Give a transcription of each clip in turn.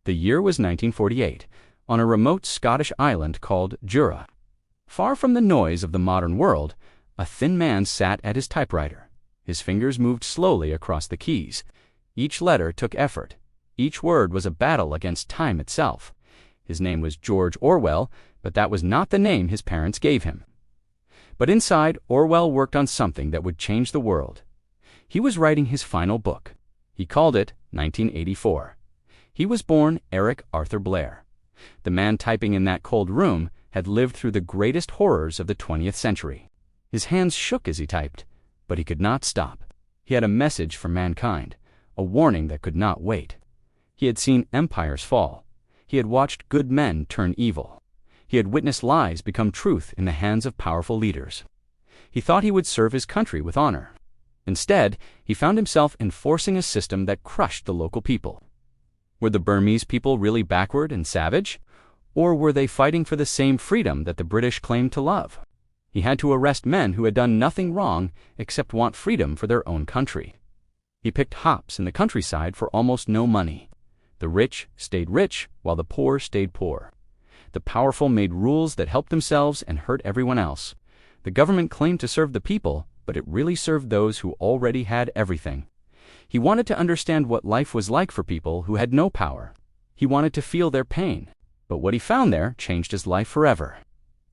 The year was 1948, on a remote Scottish island called Jura. Far from the noise of the modern world, a thin man sat at his typewriter. His fingers moved slowly across the keys. Each letter took effort. Each word was a battle against time itself. His name was George Orwell, but that was not the name his parents gave him. But inside, Orwell worked on something that would change the world. He was writing his final book. He called it 1984. He was born Eric Arthur Blair. The man typing in that cold room had lived through the greatest horrors of the 20th century. His hands shook as he typed, but he could not stop. He had a message for mankind, a warning that could not wait. He had seen empires fall. He had watched good men turn evil. He had witnessed lies become truth in the hands of powerful leaders. He thought he would serve his country with honor. Instead, he found himself enforcing a system that crushed the local people. Were the Burmese people really backward and savage? Or were they fighting for the same freedom that the British claimed to love? He had to arrest men who had done nothing wrong except want freedom for their own country. He picked hops in the countryside for almost no money. The rich stayed rich while the poor stayed poor. The powerful made rules that helped themselves and hurt everyone else. The government claimed to serve the people, but it really served those who already had everything. He wanted to understand what life was like for people who had no power. He wanted to feel their pain. But what he found there changed his life forever.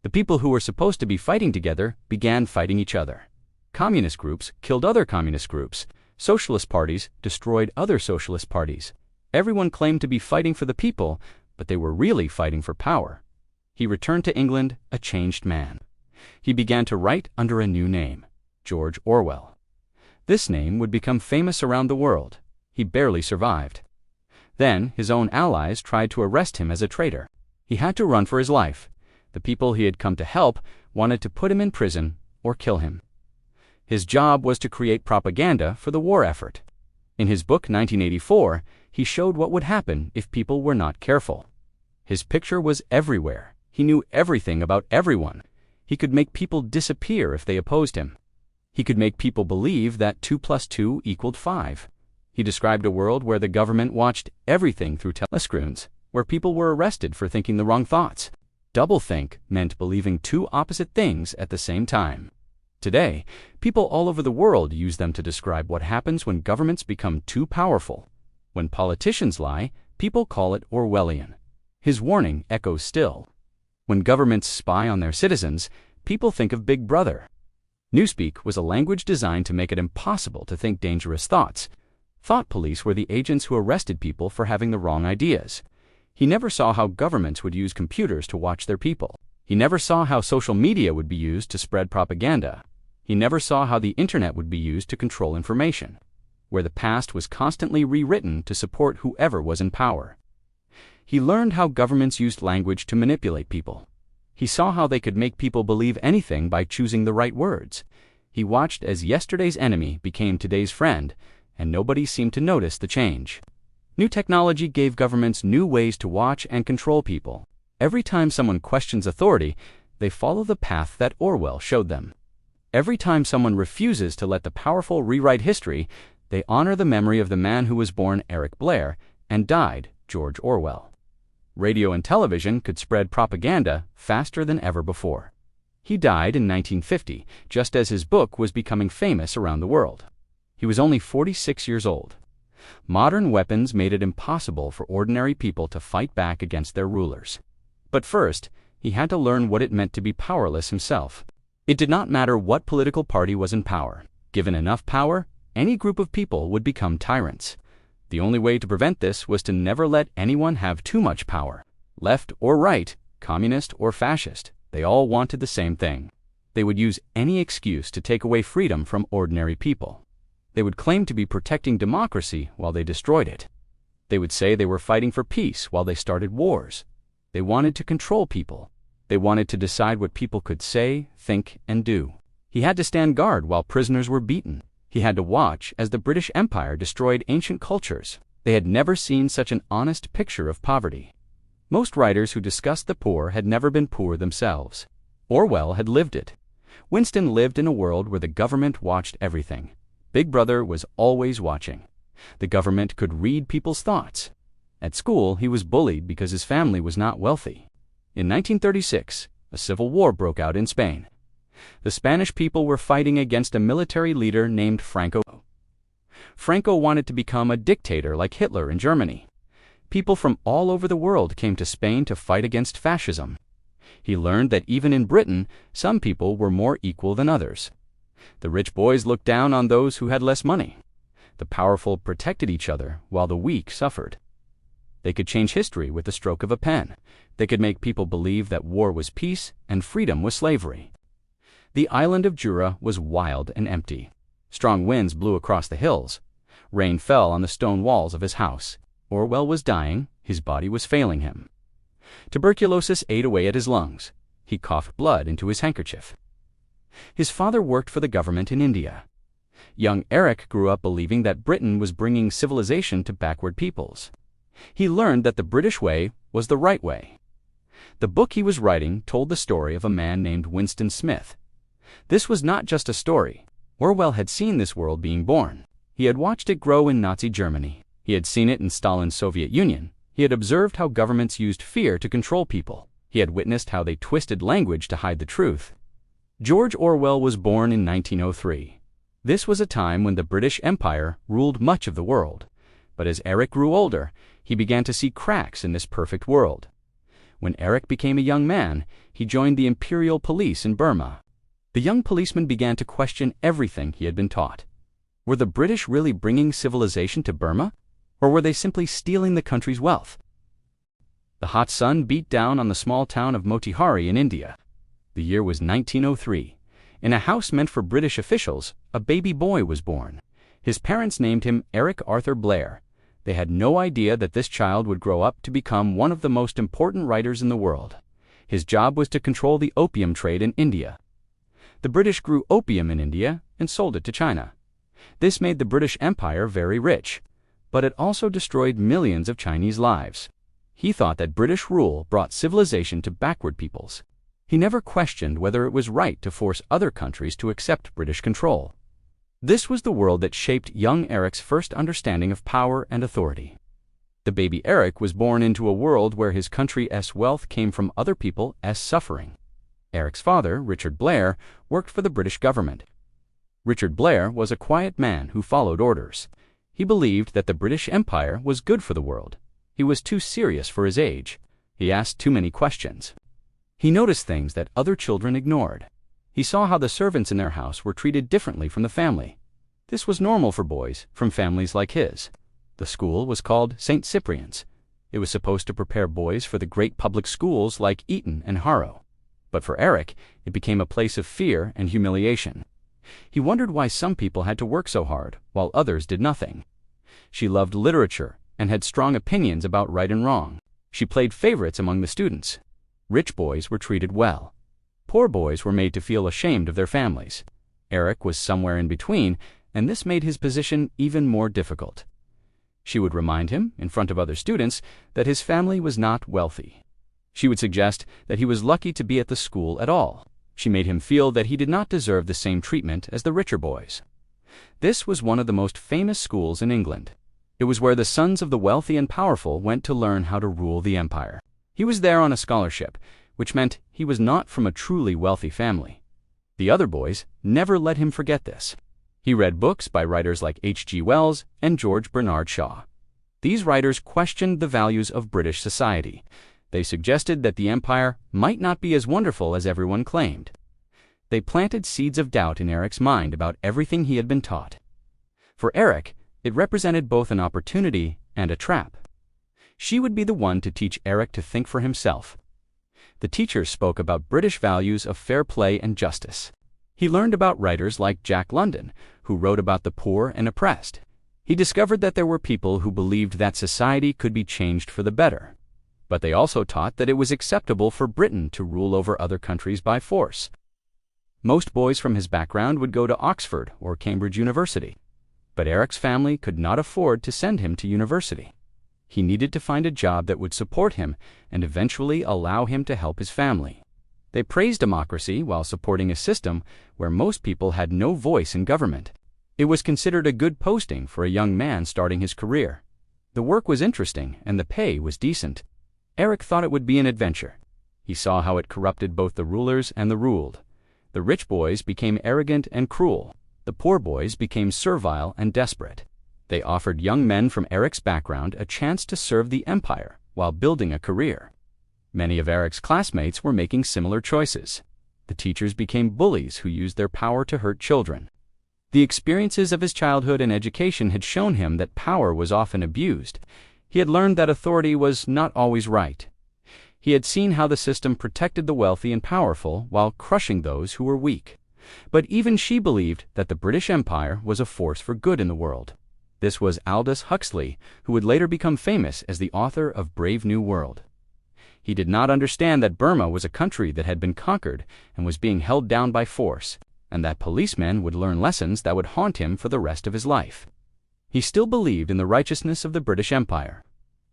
The people who were supposed to be fighting together began fighting each other. Communist groups killed other communist groups. Socialist parties destroyed other socialist parties. Everyone claimed to be fighting for the people, but they were really fighting for power. He returned to England a changed man. He began to write under a new name, George Orwell. This name would become famous around the world. He barely survived. Then his own allies tried to arrest him as a traitor. He had to run for his life. The people he had come to help wanted to put him in prison or kill him. His job was to create propaganda for the war effort. In his book 1984, he showed what would happen if people were not careful. His picture was everywhere. He knew everything about everyone. He could make people disappear if they opposed him. He could make people believe that 2 + 2 = 5. He described a world where the government watched everything through telescreens, where people were arrested for thinking the wrong thoughts. Doublethink meant believing two opposite things at the same time. Today, people all over the world use them to describe what happens when governments become too powerful. When politicians lie, people call it Orwellian. His warning echoes still. When governments spy on their citizens, people think of Big Brother. Newspeak was a language designed to make it impossible to think dangerous thoughts. Thought police were the agents who arrested people for having the wrong ideas. He never saw how governments would use computers to watch their people. He never saw how social media would be used to spread propaganda. He never saw how the internet would be used to control information, where the past was constantly rewritten to support whoever was in power. He learned how governments used language to manipulate people. He saw how they could make people believe anything by choosing the right words. He watched as yesterday's enemy became today's friend, and nobody seemed to notice the change. New technology gave governments new ways to watch and control people. Every time someone questions authority, they follow the path that Orwell showed them. Every time someone refuses to let the powerful rewrite history, they honor the memory of the man who was born Eric Blair and died George Orwell. Radio and television could spread propaganda faster than ever before. He died in 1950, just as his book was becoming famous around the world. He was only 46 years old. Modern weapons made it impossible for ordinary people to fight back against their rulers. But first, he had to learn what it meant to be powerless himself. It did not matter what political party was in power. Given enough power, any group of people would become tyrants. The only way to prevent this was to never let anyone have too much power. Left or right, communist or fascist, they all wanted the same thing. They would use any excuse to take away freedom from ordinary people. They would claim to be protecting democracy while they destroyed it. They would say they were fighting for peace while they started wars. They wanted to control people. They wanted to decide what people could say, think, and do. He had to stand guard while prisoners were beaten. He had to watch as the British Empire destroyed ancient cultures. They had never seen such an honest picture of poverty. Most writers who discussed the poor had never been poor themselves. Orwell had lived it. Winston lived in a world where the government watched everything. Big Brother was always watching. The government could read people's thoughts. At school, he was bullied because his family was not wealthy. In 1936, a civil war broke out in Spain. The Spanish people were fighting against a military leader named Franco. Franco wanted to become a dictator like Hitler in Germany. People from all over the world came to Spain to fight against fascism. He learned that even in Britain, some people were more equal than others. The rich boys looked down on those who had less money. The powerful protected each other while the weak suffered. They could change history with the stroke of a pen. They could make people believe that war was peace and freedom was slavery. The island of Jura was wild and empty. Strong winds blew across the hills. Rain fell on the stone walls of his house. Orwell was dying. His body was failing him. Tuberculosis ate away at his lungs. He coughed blood into his handkerchief. His father worked for the government in India. Young Eric grew up believing that Britain was bringing civilization to backward peoples. He learned that the British way was the right way. The book he was writing told the story of a man named Winston Smith. This was not just a story. Orwell had seen this world being born. He had watched it grow in Nazi Germany. He had seen it in Stalin's Soviet Union. He had observed how governments used fear to control people. He had witnessed how they twisted language to hide the truth. George Orwell was born in 1903. This was a time when the British Empire ruled much of the world. But as Eric grew older, he began to see cracks in this perfect world. When Eric became a young man, he joined the Imperial Police in Burma. The young policeman began to question everything he had been taught. Were the British really bringing civilization to Burma? Or were they simply stealing the country's wealth? The hot sun beat down on the small town of Motihari in India. The year was 1903. In a house meant for British officials, a baby boy was born. His parents named him Eric Arthur Blair. They had no idea that this child would grow up to become one of the most important writers in the world. His job was to control the opium trade in India. The British grew opium in India and sold it to China. This made the British Empire very rich, but it also destroyed millions of Chinese lives. He thought that British rule brought civilization to backward peoples. He never questioned whether it was right to force other countries to accept British control. This was the world that shaped young Eric's first understanding of power and authority. The baby Eric was born into a world where his country's wealth came from other people's suffering. Eric's father, Richard Blair, worked for the British government. Richard Blair was a quiet man who followed orders. He believed that the British Empire was good for the world. He was too serious for his age. He asked too many questions. He noticed things that other children ignored. He saw how the servants in their house were treated differently from the family. This was normal for boys from families like his. The school was called St. Cyprian's. It was supposed to prepare boys for the great public schools like Eton and Harrow. But for Eric, it became a place of fear and humiliation. He wondered why some people had to work so hard, while others did nothing. She loved literature and had strong opinions about right and wrong. She played favorites among the students. Rich boys were treated well. Poor boys were made to feel ashamed of their families. Eric was somewhere in between, and this made his position even more difficult. She would remind him, in front of other students, that his family was not wealthy. She would suggest that he was lucky to be at the school at all. She made him feel that he did not deserve the same treatment as the richer boys. This was one of the most famous schools in England. It was where the sons of the wealthy and powerful went to learn how to rule the empire. He was there on a scholarship, which meant he was not from a truly wealthy family. The other boys never let him forget this. He read books by writers like H.G. Wells and George Bernard Shaw. These writers questioned the values of British society. They suggested that the empire might not be as wonderful as everyone claimed. They planted seeds of doubt in Eric's mind about everything he had been taught. For Eric, it represented both an opportunity and a trap. She would be the one to teach Eric to think for himself. The teachers spoke about British values of fair play and justice. He learned about writers like Jack London, who wrote about the poor and oppressed. He discovered that there were people who believed that society could be changed for the better. But they also taught that it was acceptable for Britain to rule over other countries by force. Most boys from his background would go to Oxford or Cambridge University. But Eric's family could not afford to send him to university. He needed to find a job that would support him and eventually allow him to help his family. They praised democracy while supporting a system where most people had no voice in government. It was considered a good posting for a young man starting his career. The work was interesting and the pay was decent. Eric thought it would be an adventure. He saw how it corrupted both the rulers and the ruled. The rich boys became arrogant and cruel. The poor boys became servile and desperate. They offered young men from Eric's background a chance to serve the empire while building a career. Many of Eric's classmates were making similar choices. The teachers became bullies who used their power to hurt children. The experiences of his childhood and education had shown him that power was often abused. He had learned that authority was not always right. He had seen how the system protected the wealthy and powerful while crushing those who were weak. But even she believed that the British Empire was a force for good in the world. This was Aldous Huxley, who would later become famous as the author of Brave New World. He did not understand that Burma was a country that had been conquered and was being held down by force, and that policemen would learn lessons that would haunt him for the rest of his life. He still believed in the righteousness of the British Empire.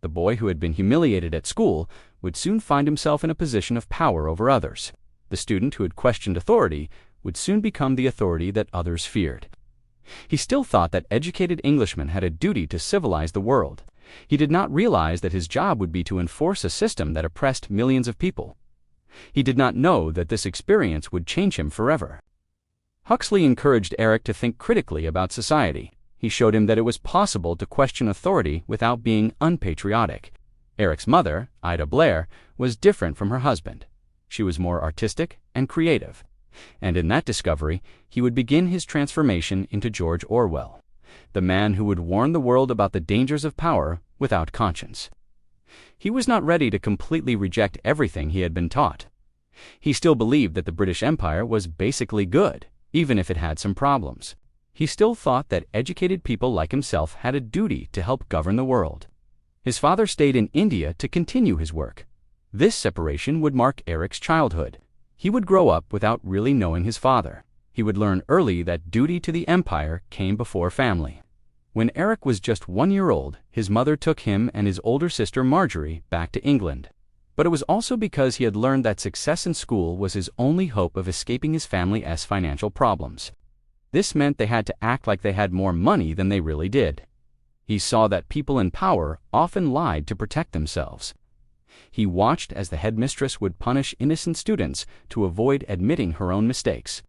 The boy who had been humiliated at school would soon find himself in a position of power over others. The student who had questioned authority would soon become the authority that others feared. He still thought that educated Englishmen had a duty to civilize the world. He did not realize that his job would be to enforce a system that oppressed millions of people. He did not know that this experience would change him forever. Huxley encouraged Eric to think critically about society. He showed him that it was possible to question authority without being unpatriotic. Eric's mother, Ida Blair, was different from her husband. She was more artistic and creative. And in that discovery, he would begin his transformation into George Orwell, the man who would warn the world about the dangers of power without conscience. He was not ready to completely reject everything he had been taught. He still believed that the British Empire was basically good, even if it had some problems. He still thought that educated people like himself had a duty to help govern the world. His father stayed in India to continue his work. This separation would mark Eric's childhood. He would grow up without really knowing his father. He would learn early that duty to the empire came before family. When Eric was just 1 year old, his mother took him and his older sister Marjorie back to England. But it was also because he had learned that success in school was his only hope of escaping his family's financial problems. This meant they had to act like they had more money than they really did. He saw that people in power often lied to protect themselves. He watched as the headmistress would punish innocent students to avoid admitting her own mistakes.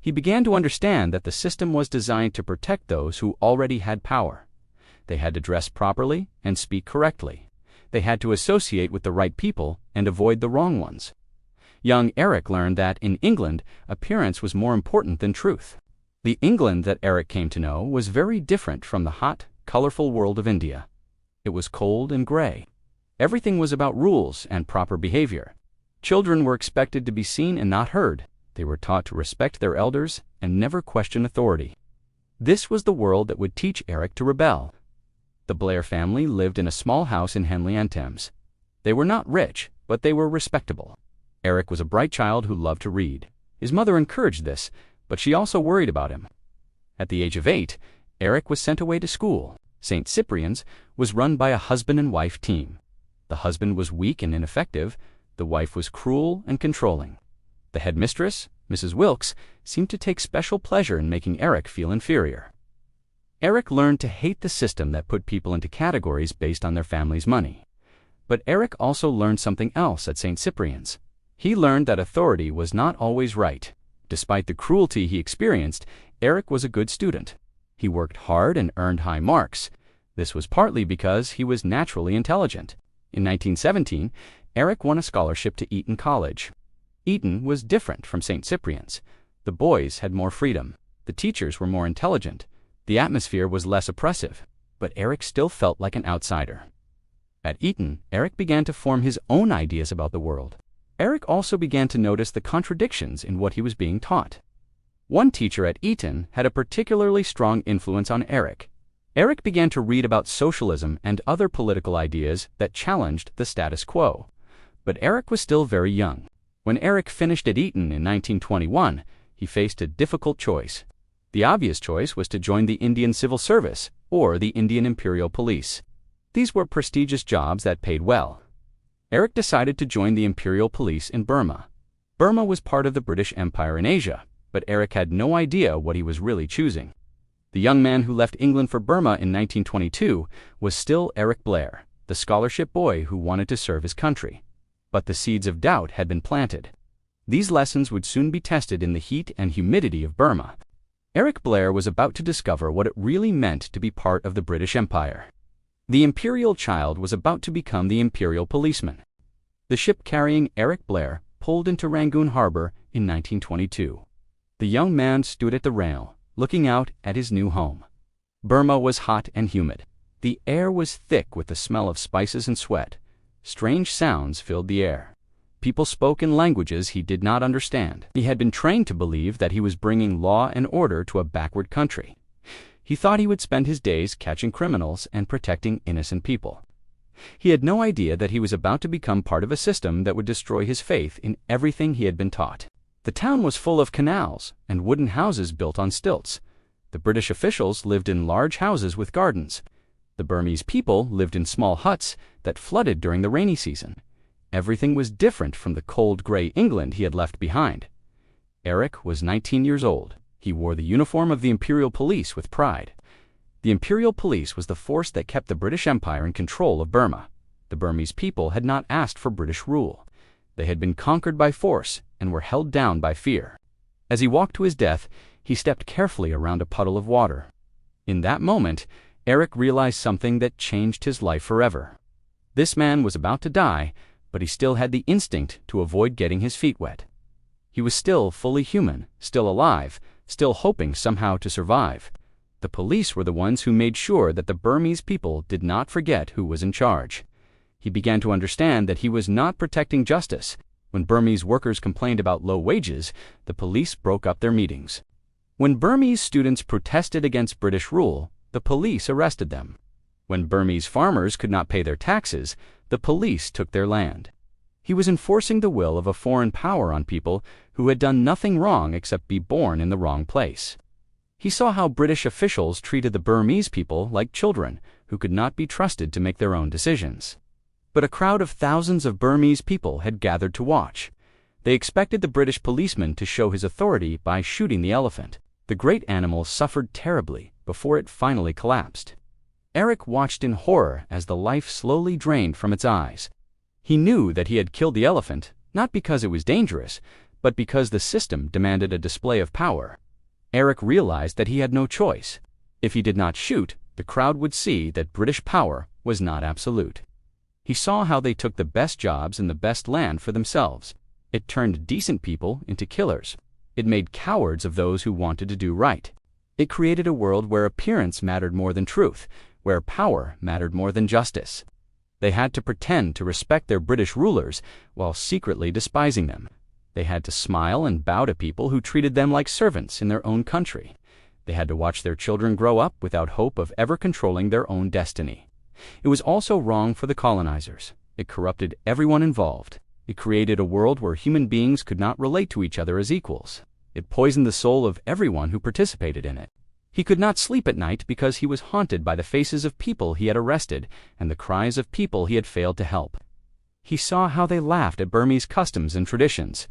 He began to understand that the system was designed to protect those who already had power. They had to dress properly and speak correctly. They had to associate with the right people and avoid the wrong ones. Young Eric learned that, in England, appearance was more important than truth. The England that Eric came to know was very different from the hot, colorful world of India. It was cold and gray. Everything was about rules and proper behavior. Children were expected to be seen and not heard. They were taught to respect their elders and never question authority. This was the world that would teach Eric to rebel. The Blair family lived in a small house in Henley-on-Thames. They were not rich, but they were respectable. Eric was a bright child who loved to read. His mother encouraged this, but she also worried about him. At the age of 8, Eric was sent away to school. St. Cyprian's was run by a husband and wife team. The husband was weak and ineffective. The wife was cruel and controlling. The headmistress, Mrs. Wilkes, seemed to take special pleasure in making Eric feel inferior. Eric learned to hate the system that put people into categories based on their family's money. But Eric also learned something else at St. Cyprian's. He learned that authority was not always right. Despite the cruelty he experienced, Eric was a good student. He worked hard and earned high marks. This was partly because he was naturally intelligent. In 1917, Eric won a scholarship to Eton College. Eton was different from St. Cyprian's. The boys had more freedom. The teachers were more intelligent. The atmosphere was less oppressive. But Eric still felt like an outsider. At Eton, Eric began to form his own ideas about the world. Eric also began to notice the contradictions in what he was being taught. One teacher at Eton had a particularly strong influence on Eric. Eric began to read about socialism and other political ideas that challenged the status quo. But Eric was still very young. When Eric finished at Eton in 1921, he faced a difficult choice. The obvious choice was to join the Indian Civil Service or the Indian Imperial Police. These were prestigious jobs that paid well. Eric decided to join the Imperial Police in Burma. Burma was part of the British Empire in Asia, but Eric had no idea what he was really choosing. The young man who left England for Burma in 1922 was still Eric Blair, the scholarship boy who wanted to serve his country. But the seeds of doubt had been planted. These lessons would soon be tested in the heat and humidity of Burma. Eric Blair was about to discover what it really meant to be part of the British Empire. The imperial child was about to become the imperial policeman. The ship carrying Eric Blair pulled into Rangoon Harbor in 1922. The young man stood at the rail, looking out at his new home. Burma was hot and humid. The air was thick with the smell of spices and sweat. Strange sounds filled the air. People spoke in languages he did not understand. He had been trained to believe that he was bringing law and order to a backward country. He thought he would spend his days catching criminals and protecting innocent people. He had no idea that he was about to become part of a system that would destroy his faith in everything he had been taught. The town was full of canals and wooden houses built on stilts. The British officials lived in large houses with gardens. The Burmese people lived in small huts that flooded during the rainy season. Everything was different from the cold gray England he had left behind. Eric was 19 years old. He wore the uniform of the Imperial Police with pride. The Imperial Police was the force that kept the British Empire in control of Burma. The Burmese people had not asked for British rule. They had been conquered by force and were held down by fear. As he walked to his death, he stepped carefully around a puddle of water. In that moment, Eric realized something that changed his life forever. This man was about to die, but he still had the instinct to avoid getting his feet wet. He was still fully human, still alive, still hoping somehow to survive. The police were the ones who made sure that the Burmese people did not forget who was in charge. He began to understand that he was not protecting justice. When Burmese workers complained about low wages, the police broke up their meetings. When Burmese students protested against British rule, the police arrested them. When Burmese farmers could not pay their taxes, the police took their land. He was enforcing the will of a foreign power on people who had done nothing wrong except be born in the wrong place. He saw how British officials treated the Burmese people like children who could not be trusted to make their own decisions. But a crowd of thousands of Burmese people had gathered to watch. They expected the British policeman to show his authority by shooting the elephant. The great animal suffered terribly before it finally collapsed. Eric watched in horror as the life slowly drained from its eyes. He knew that he had killed the elephant, not because it was dangerous, but because the system demanded a display of power. Eric realized that he had no choice. If he did not shoot, the crowd would see that British power was not absolute. He saw how they took the best jobs and the best land for themselves. It turned decent people into killers. It made cowards of those who wanted to do right. It created a world where appearance mattered more than truth, where power mattered more than justice. They had to pretend to respect their British rulers while secretly despising them. They had to smile and bow to people who treated them like servants in their own country. They had to watch their children grow up without hope of ever controlling their own destiny. It was also wrong for the colonizers. It corrupted everyone involved. It created a world where human beings could not relate to each other as equals. It poisoned the soul of everyone who participated in it. He could not sleep at night because he was haunted by the faces of people he had arrested and the cries of people he had failed to help. He saw how they laughed at Burmese customs and traditions.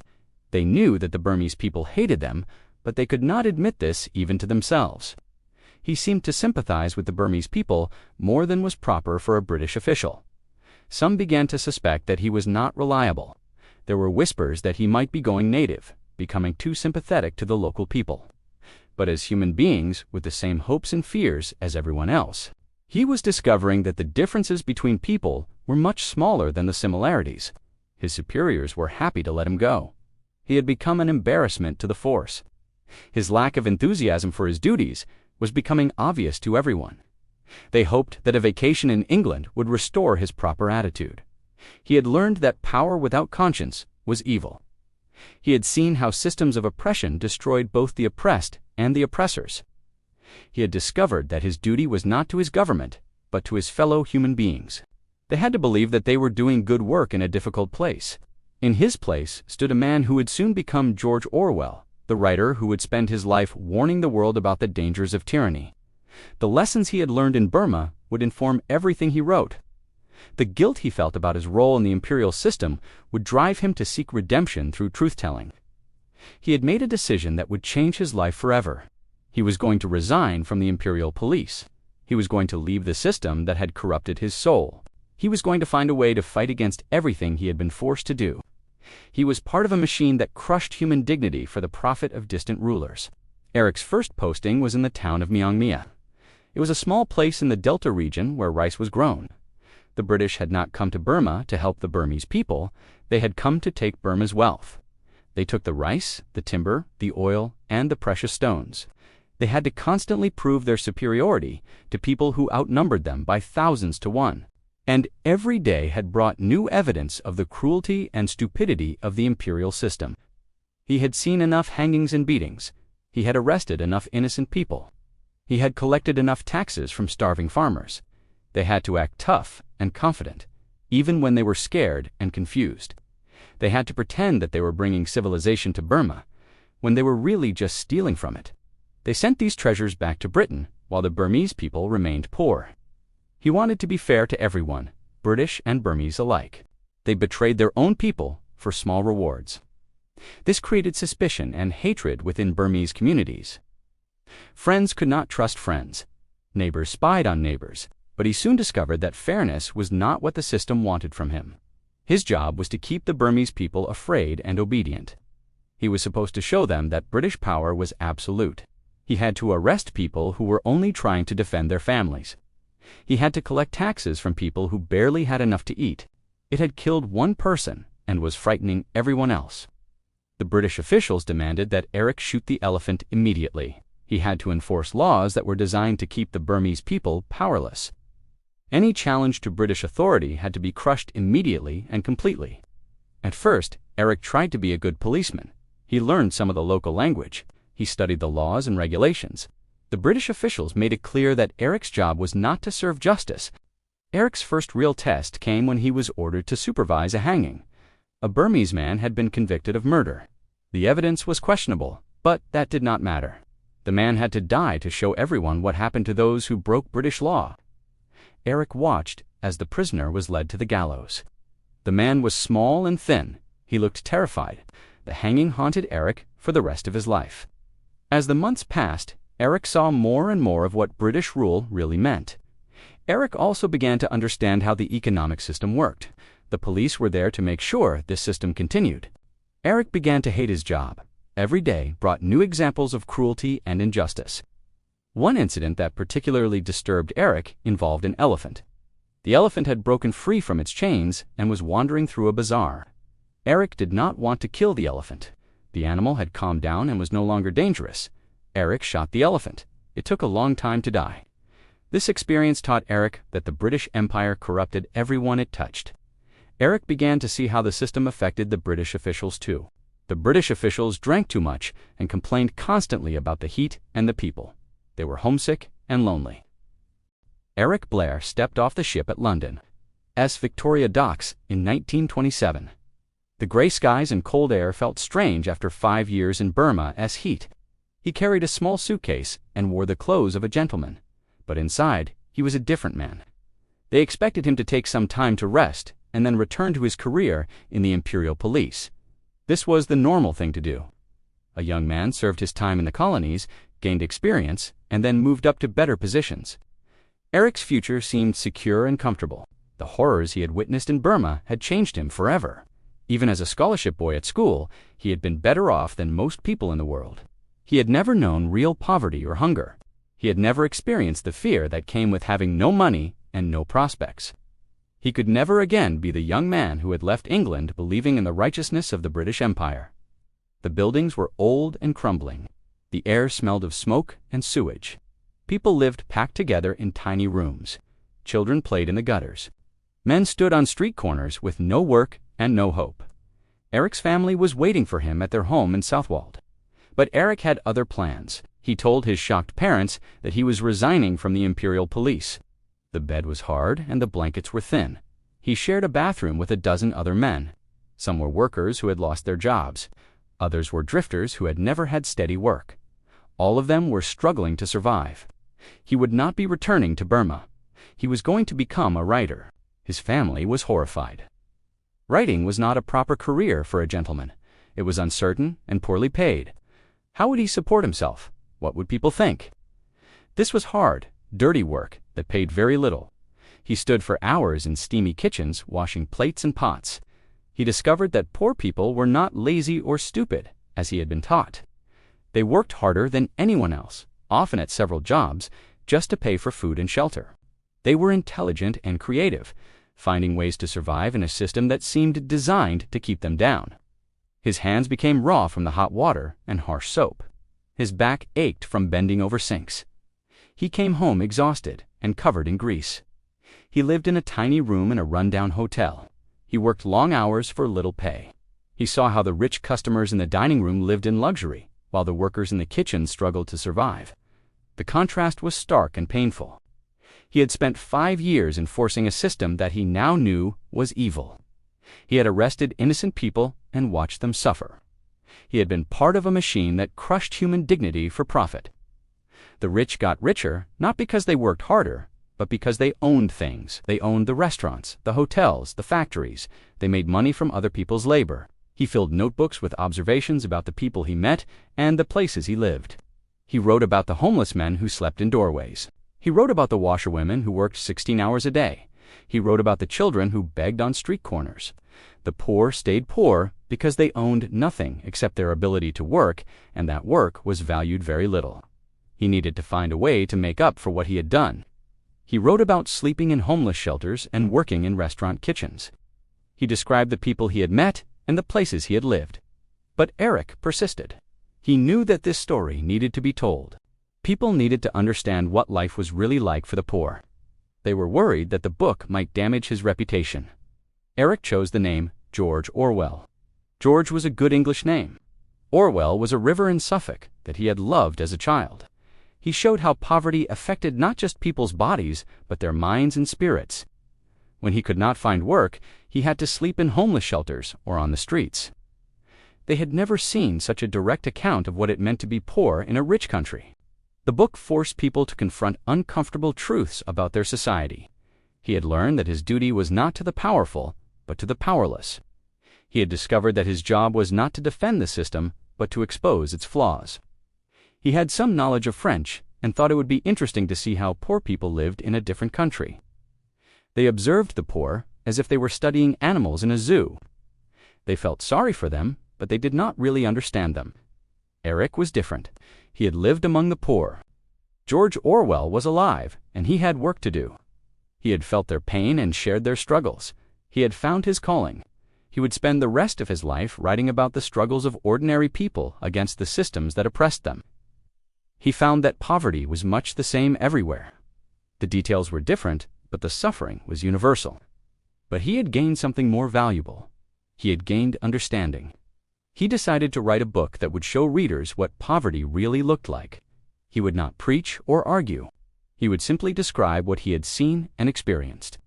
They knew that the Burmese people hated them, but they could not admit this even to themselves. He seemed to sympathize with the Burmese people more than was proper for a British official. Some began to suspect that he was not reliable. There were whispers that he might be going native, becoming too sympathetic to the local people. But as human beings with the same hopes and fears as everyone else, he was discovering that the differences between people were much smaller than the similarities. His superiors were happy to let him go. He had become an embarrassment to the force. His lack of enthusiasm for his duties was becoming obvious to everyone. They hoped that a vacation in England would restore his proper attitude. He had learned that power without conscience was evil. He had seen how systems of oppression destroyed both the oppressed and the oppressors. He had discovered that his duty was not to his government, but to his fellow human beings. They had to believe that they were doing good work in a difficult place. In his place stood a man who would soon become George Orwell, the writer who would spend his life warning the world about the dangers of tyranny. The lessons he had learned in Burma would inform everything he wrote. The guilt he felt about his role in the imperial system would drive him to seek redemption through truth-telling. He had made a decision that would change his life forever. He was going to resign from the imperial police. He was going to leave the system that had corrupted his soul. He was going to find a way to fight against everything he had been forced to do. He was part of a machine that crushed human dignity for the profit of distant rulers. Eric's first posting was in the town of Myeongmya. It was a small place in the Delta region where rice was grown. The British had not come to Burma to help the Burmese people. They had come to take Burma's wealth. They took the rice, the timber, the oil, and the precious stones. They had to constantly prove their superiority to people who outnumbered them by thousands to one. And every day had brought new evidence of the cruelty and stupidity of the imperial system. He had seen enough hangings and beatings. He had arrested enough innocent people. He had collected enough taxes from starving farmers. They had to act tough and confident, even when they were scared and confused. They had to pretend that they were bringing civilization to Burma, when they were really just stealing from it. They sent these treasures back to Britain, while the Burmese people remained poor. He wanted to be fair to everyone, British and Burmese alike. They betrayed their own people for small rewards. This created suspicion and hatred within Burmese communities. Friends could not trust friends. Neighbors spied on neighbors, but he soon discovered that fairness was not what the system wanted from him. His job was to keep the Burmese people afraid and obedient. He was supposed to show them that British power was absolute. He had to arrest people who were only trying to defend their families. He had to collect taxes from people who barely had enough to eat. It had killed one person and was frightening everyone else. The British officials demanded that Eric shoot the elephant immediately. He had to enforce laws that were designed to keep the Burmese people powerless. Any challenge to British authority had to be crushed immediately and completely. At first, Eric tried to be a good policeman. He learned some of the local language. He studied the laws and regulations. The British officials made it clear that Eric's job was not to serve justice. Eric's first real test came when he was ordered to supervise a hanging. A Burmese man had been convicted of murder. The evidence was questionable, but that did not matter. The man had to die to show everyone what happened to those who broke British law. Eric watched as the prisoner was led to the gallows. The man was small and thin. He looked terrified. The hanging haunted Eric for the rest of his life. As the months passed, Eric saw more and more of what British rule really meant. Eric also began to understand how the economic system worked. The police were there to make sure this system continued. Eric began to hate his job. Every day brought new examples of cruelty and injustice. One incident that particularly disturbed Eric involved an elephant. The elephant had broken free from its chains and was wandering through a bazaar. Eric did not want to kill the elephant. The animal had calmed down and was no longer dangerous. Eric shot the elephant. It took a long time to die. This experience taught Eric that the British Empire corrupted everyone it touched. Eric began to see how the system affected the British officials too. The British officials drank too much and complained constantly about the heat and the people. They were homesick and lonely. Eric Blair stepped off the ship at London's Victoria Docks in 1927. The gray skies and cold air felt strange after 5 years in Burma's heat. He carried a small suitcase and wore the clothes of a gentleman, but inside he was a different man. They expected him to take some time to rest and then return to his career in the imperial police. This was the normal thing to do. A young man served his time in the colonies, gained experience, and then moved up to better positions. Eric's future seemed secure and comfortable. The horrors he had witnessed in Burma had changed him forever. Even as a scholarship boy at school, he had been better off than most people in the world. He had never known real poverty or hunger. He had never experienced the fear that came with having no money and no prospects. He could never again be the young man who had left England believing in the righteousness of the British Empire. The buildings were old and crumbling. The air smelled of smoke and sewage. People lived packed together in tiny rooms. Children played in the gutters. Men stood on street corners with no work and no hope. Eric's family was waiting for him at their home in Southwold. But Eric had other plans. He told his shocked parents that he was resigning from the imperial police. The bed was hard and the blankets were thin. He shared a bathroom with a dozen other men. Some were workers who had lost their jobs. Others were drifters who had never had steady work. All of them were struggling to survive. He would not be returning to Burma. He was going to become a writer. His family was horrified. Writing was not a proper career for a gentleman. It was uncertain and poorly paid. How would he support himself? What would people think? This was hard, dirty work that paid very little. He stood for hours in steamy kitchens washing plates and pots. He discovered that poor people were not lazy or stupid, as he had been taught. They worked harder than anyone else, often at several jobs, just to pay for food and shelter. They were intelligent and creative, finding ways to survive in a system that seemed designed to keep them down. His hands became raw from the hot water and harsh soap. His back ached from bending over sinks. He came home exhausted and covered in grease. He lived in a tiny room in a rundown hotel. He worked long hours for little pay. He saw how the rich customers in the dining room lived in luxury, while the workers in the kitchen struggled to survive. The contrast was stark and painful. He had spent 5 years enforcing a system that he now knew was evil. He had arrested innocent people and watched them suffer. He had been part of a machine that crushed human dignity for profit. The rich got richer not because they worked harder, but because they owned things. They owned the restaurants, the hotels, the factories. They made money from other people's labor. He filled notebooks with observations about the people he met and the places he lived. He wrote about the homeless men who slept in doorways. He wrote about the washerwomen who worked 16 hours a day. He wrote about the children who begged on street corners. The poor stayed poor because they owned nothing except their ability to work, and that work was valued very little. He needed to find a way to make up for what he had done. He wrote about sleeping in homeless shelters and working in restaurant kitchens. He described the people he had met and the places he had lived. But Eric persisted. He knew that this story needed to be told. People needed to understand what life was really like for the poor. They were worried that the book might damage his reputation. Eric chose the name George Orwell. George was a good English name. Orwell was a river in Suffolk that he had loved as a child. He showed how poverty affected not just people's bodies, but their minds and spirits. When he could not find work, he had to sleep in homeless shelters or on the streets. They had never seen such a direct account of what it meant to be poor in a rich country. The book forced people to confront uncomfortable truths about their society. He had learned that his duty was not to the powerful, but to the powerless. He had discovered that his job was not to defend the system, but to expose its flaws. He had some knowledge of French and thought it would be interesting to see how poor people lived in a different country. They observed the poor as if they were studying animals in a zoo. They felt sorry for them, but they did not really understand them. Eric was different. He had lived among the poor. George Orwell was alive, and he had work to do. He had felt their pain and shared their struggles. He had found his calling. He would spend the rest of his life writing about the struggles of ordinary people against the systems that oppressed them. He found that poverty was much the same everywhere. The details were different, but the suffering was universal. But he had gained something more valuable. He had gained understanding. He decided to write a book that would show readers what poverty really looked like. He would not preach or argue. He would simply describe what he had seen and experienced.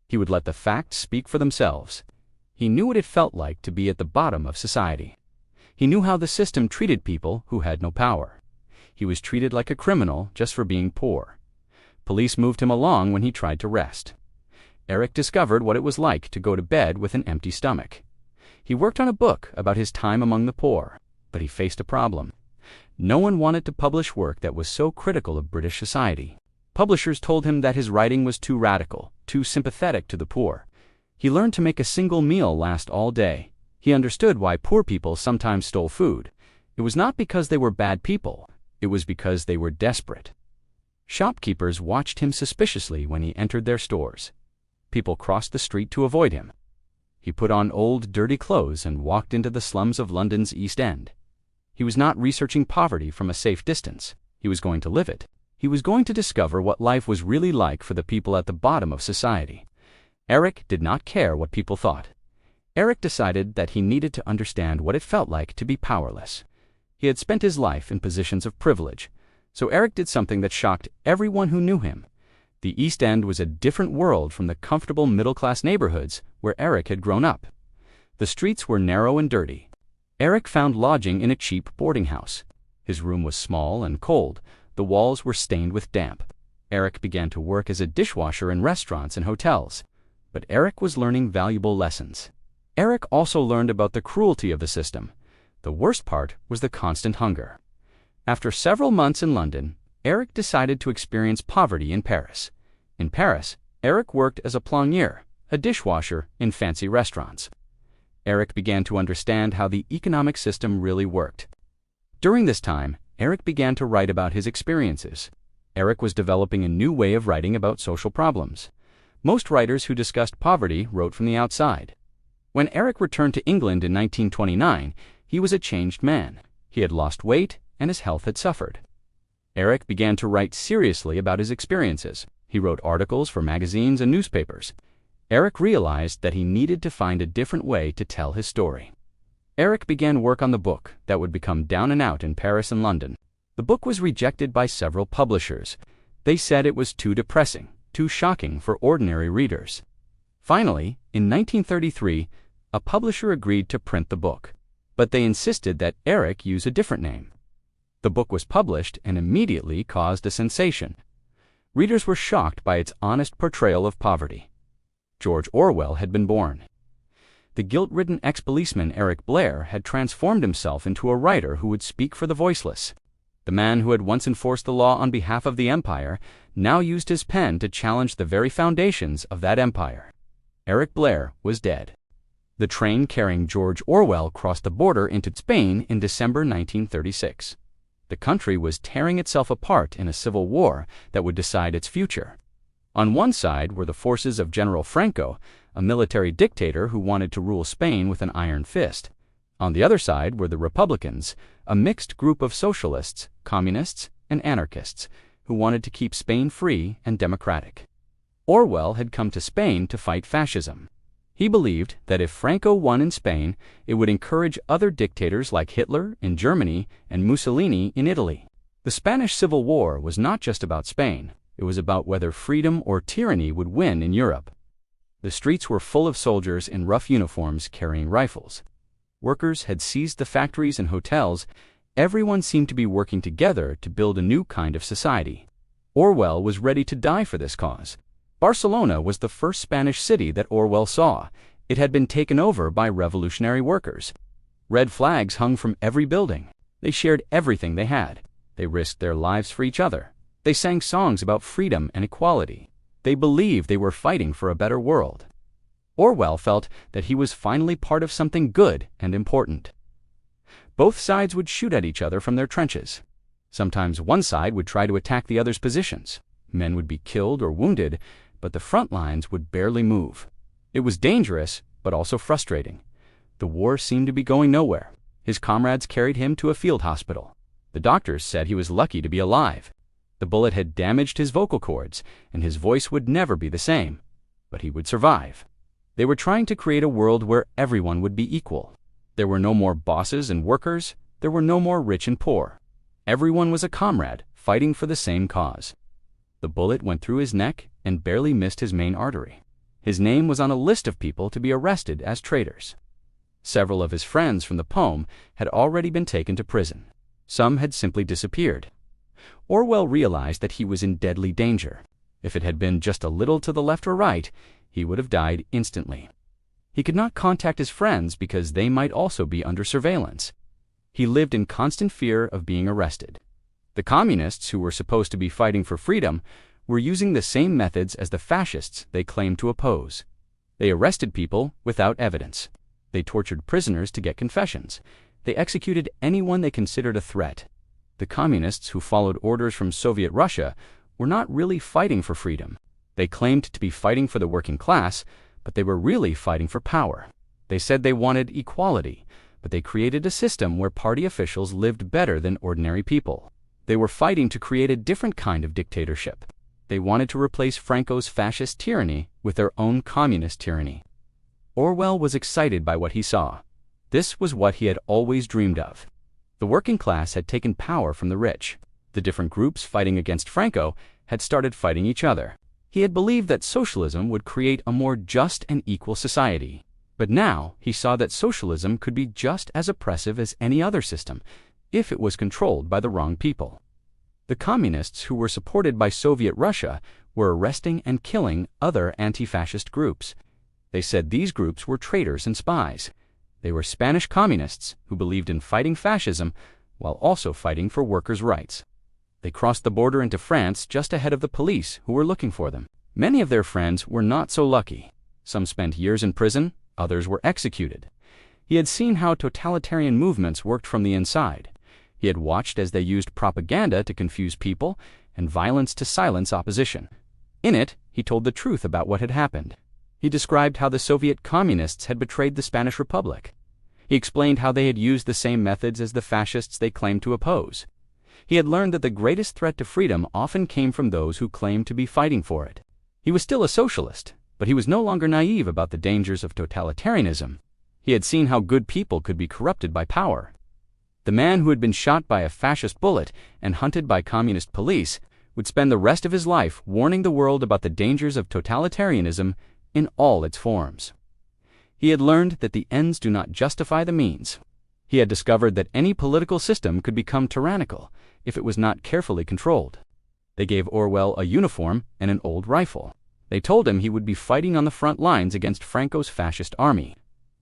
He would let the facts speak for themselves. He knew what it felt like to be at the bottom of society. He knew how the system treated people who had no power. He was treated like a criminal just for being poor. Police moved him along when he tried to rest. Eric discovered what it was like to go to bed with an empty stomach. He worked on a book about his time among the poor, but he faced a problem. No one wanted to publish work that was so critical of British society. Publishers told him that his writing was too radical, too sympathetic to the poor. He learned to make a single meal last all day. He understood why poor people sometimes stole food. It was not because they were bad people. It was because they were desperate. Shopkeepers watched him suspiciously when he entered their stores. People crossed the street to avoid him. He put on old, dirty clothes and walked into the slums of London's East End. He was not researching poverty from a safe distance. He was going to live it. He was going to discover what life was really like for the people at the bottom of society. Eric did not care what people thought. Eric decided that he needed to understand what it felt like to be powerless. He had spent his life in positions of privilege, so Eric did something that shocked everyone who knew him. The East End was a different world from the comfortable middle-class neighborhoods where Eric had grown up. The streets were narrow and dirty. Eric found lodging in a cheap boarding house. His room was small and cold. The walls were stained with damp. Eric began to work as a dishwasher in restaurants and hotels. But Eric was learning valuable lessons. Eric also learned about the cruelty of the system. The worst part was the constant hunger. After several months in London, Eric decided to experience poverty in Paris. In Paris, Eric worked as a plongnier, a dishwasher in fancy restaurants. Eric began to understand how the economic system really worked. During this time, Eric began to write about his experiences. Eric was developing a new way of writing about social problems. Most writers who discussed poverty wrote from the outside. When Eric returned to England in 1929, he was a changed man. He had lost weight and his health had suffered. Eric began to write seriously about his experiences. He wrote articles for magazines and newspapers. Eric realized that he needed to find a different way to tell his story. Eric began work on the book that would become down and out in Paris and London. The book was rejected by several publishers. They said it was too depressing, too shocking for ordinary readers. Finally, in 1933, a publisher agreed to print the book, but they insisted that Eric use a different name. The book was published and immediately caused a sensation. Readers were shocked by its honest portrayal of poverty. George Orwell had been born. The guilt-ridden ex-policeman Eric Blair had transformed himself into a writer who would speak for the voiceless. The man who had once enforced the law on behalf of the empire now used his pen to challenge the very foundations of that empire. Eric Blair was dead. The train carrying George Orwell crossed the border into Spain in December 1936. The country was tearing itself apart in a civil war that would decide its future. On one side were the forces of General Franco, a military dictator who wanted to rule Spain with an iron fist. On the other side were the Republicans, a mixed group of socialists, communists, and anarchists who wanted to keep Spain free and democratic. Orwell had come to Spain to fight fascism. He believed that if Franco won in Spain, it would encourage other dictators like Hitler in Germany and Mussolini in Italy. The Spanish Civil War was not just about Spain. It was about whether freedom or tyranny would win in Europe. The streets were full of soldiers in rough uniforms carrying rifles. Workers had seized the factories and hotels. Everyone seemed to be working together to build a new kind of society. Orwell was ready to die for this cause. Barcelona was the first Spanish city that Orwell saw. It had been taken over by revolutionary workers. Red flags hung from every building. They shared everything they had. They risked their lives for each other. They sang songs about freedom and equality. They believed they were fighting for a better world. Orwell felt that he was finally part of something good and important. Both sides would shoot at each other from their trenches. Sometimes one side would try to attack the other's positions. Men would be killed or wounded, but the front lines would barely move. It was dangerous, but also frustrating. The war seemed to be going nowhere. His comrades carried him to a field hospital. The doctors said he was lucky to be alive. The bullet had damaged his vocal cords, and his voice would never be the same. But he would survive. They were trying to create a world where everyone would be equal. There were no more bosses and workers. There were no more rich and poor. Everyone was a comrade, fighting for the same cause. The bullet went through his neck and barely missed his main artery. His name was on a list of people to be arrested as traitors. Several of his friends from the poem had already been taken to prison. Some had simply disappeared. Orwell realized that he was in deadly danger. If it had been just a little to the left or right, he would have died instantly. He could not contact his friends because they might also be under surveillance. He lived in constant fear of being arrested. The communists, who were supposed to be fighting for freedom, were using the same methods as the fascists they claimed to oppose. They arrested people without evidence. They tortured prisoners to get confessions. They executed anyone they considered a threat. The communists who followed orders from Soviet Russia were not really fighting for freedom. They claimed to be fighting for the working class, but they were really fighting for power. They said they wanted equality, but they created a system where party officials lived better than ordinary people. They were fighting to create a different kind of dictatorship. They wanted to replace Franco's fascist tyranny with their own communist tyranny. Orwell was excited by what he saw. This was what he had always dreamed of. The working class had taken power from the rich. The different groups fighting against Franco had started fighting each other. He had believed that socialism would create a more just and equal society. But now he saw that socialism could be just as oppressive as any other system, if it was controlled by the wrong people. The communists who were supported by Soviet Russia were arresting and killing other anti-fascist groups. They said these groups were traitors and spies. They were Spanish communists who believed in fighting fascism, while also fighting for workers' rights. They crossed the border into France just ahead of the police who were looking for them. Many of their friends were not so lucky. Some spent years in prison, others were executed. He had seen how totalitarian movements worked from the inside. He had watched as they used propaganda to confuse people and violence to silence opposition. In it, he told the truth about what had happened. He described how the Soviet communists had betrayed the Spanish Republic. He explained how they had used the same methods as the fascists they claimed to oppose. He had learned that the greatest threat to freedom often came from those who claimed to be fighting for it. He was still a socialist, but he was no longer naive about the dangers of totalitarianism. He had seen how good people could be corrupted by power. The man who had been shot by a fascist bullet and hunted by communist police would spend the rest of his life warning the world about the dangers of totalitarianism in all its forms. He had learned that the ends do not justify the means. He had discovered that any political system could become tyrannical if it was not carefully controlled. They gave Orwell a uniform and an old rifle. They told him he would be fighting on the front lines against Franco's fascist army.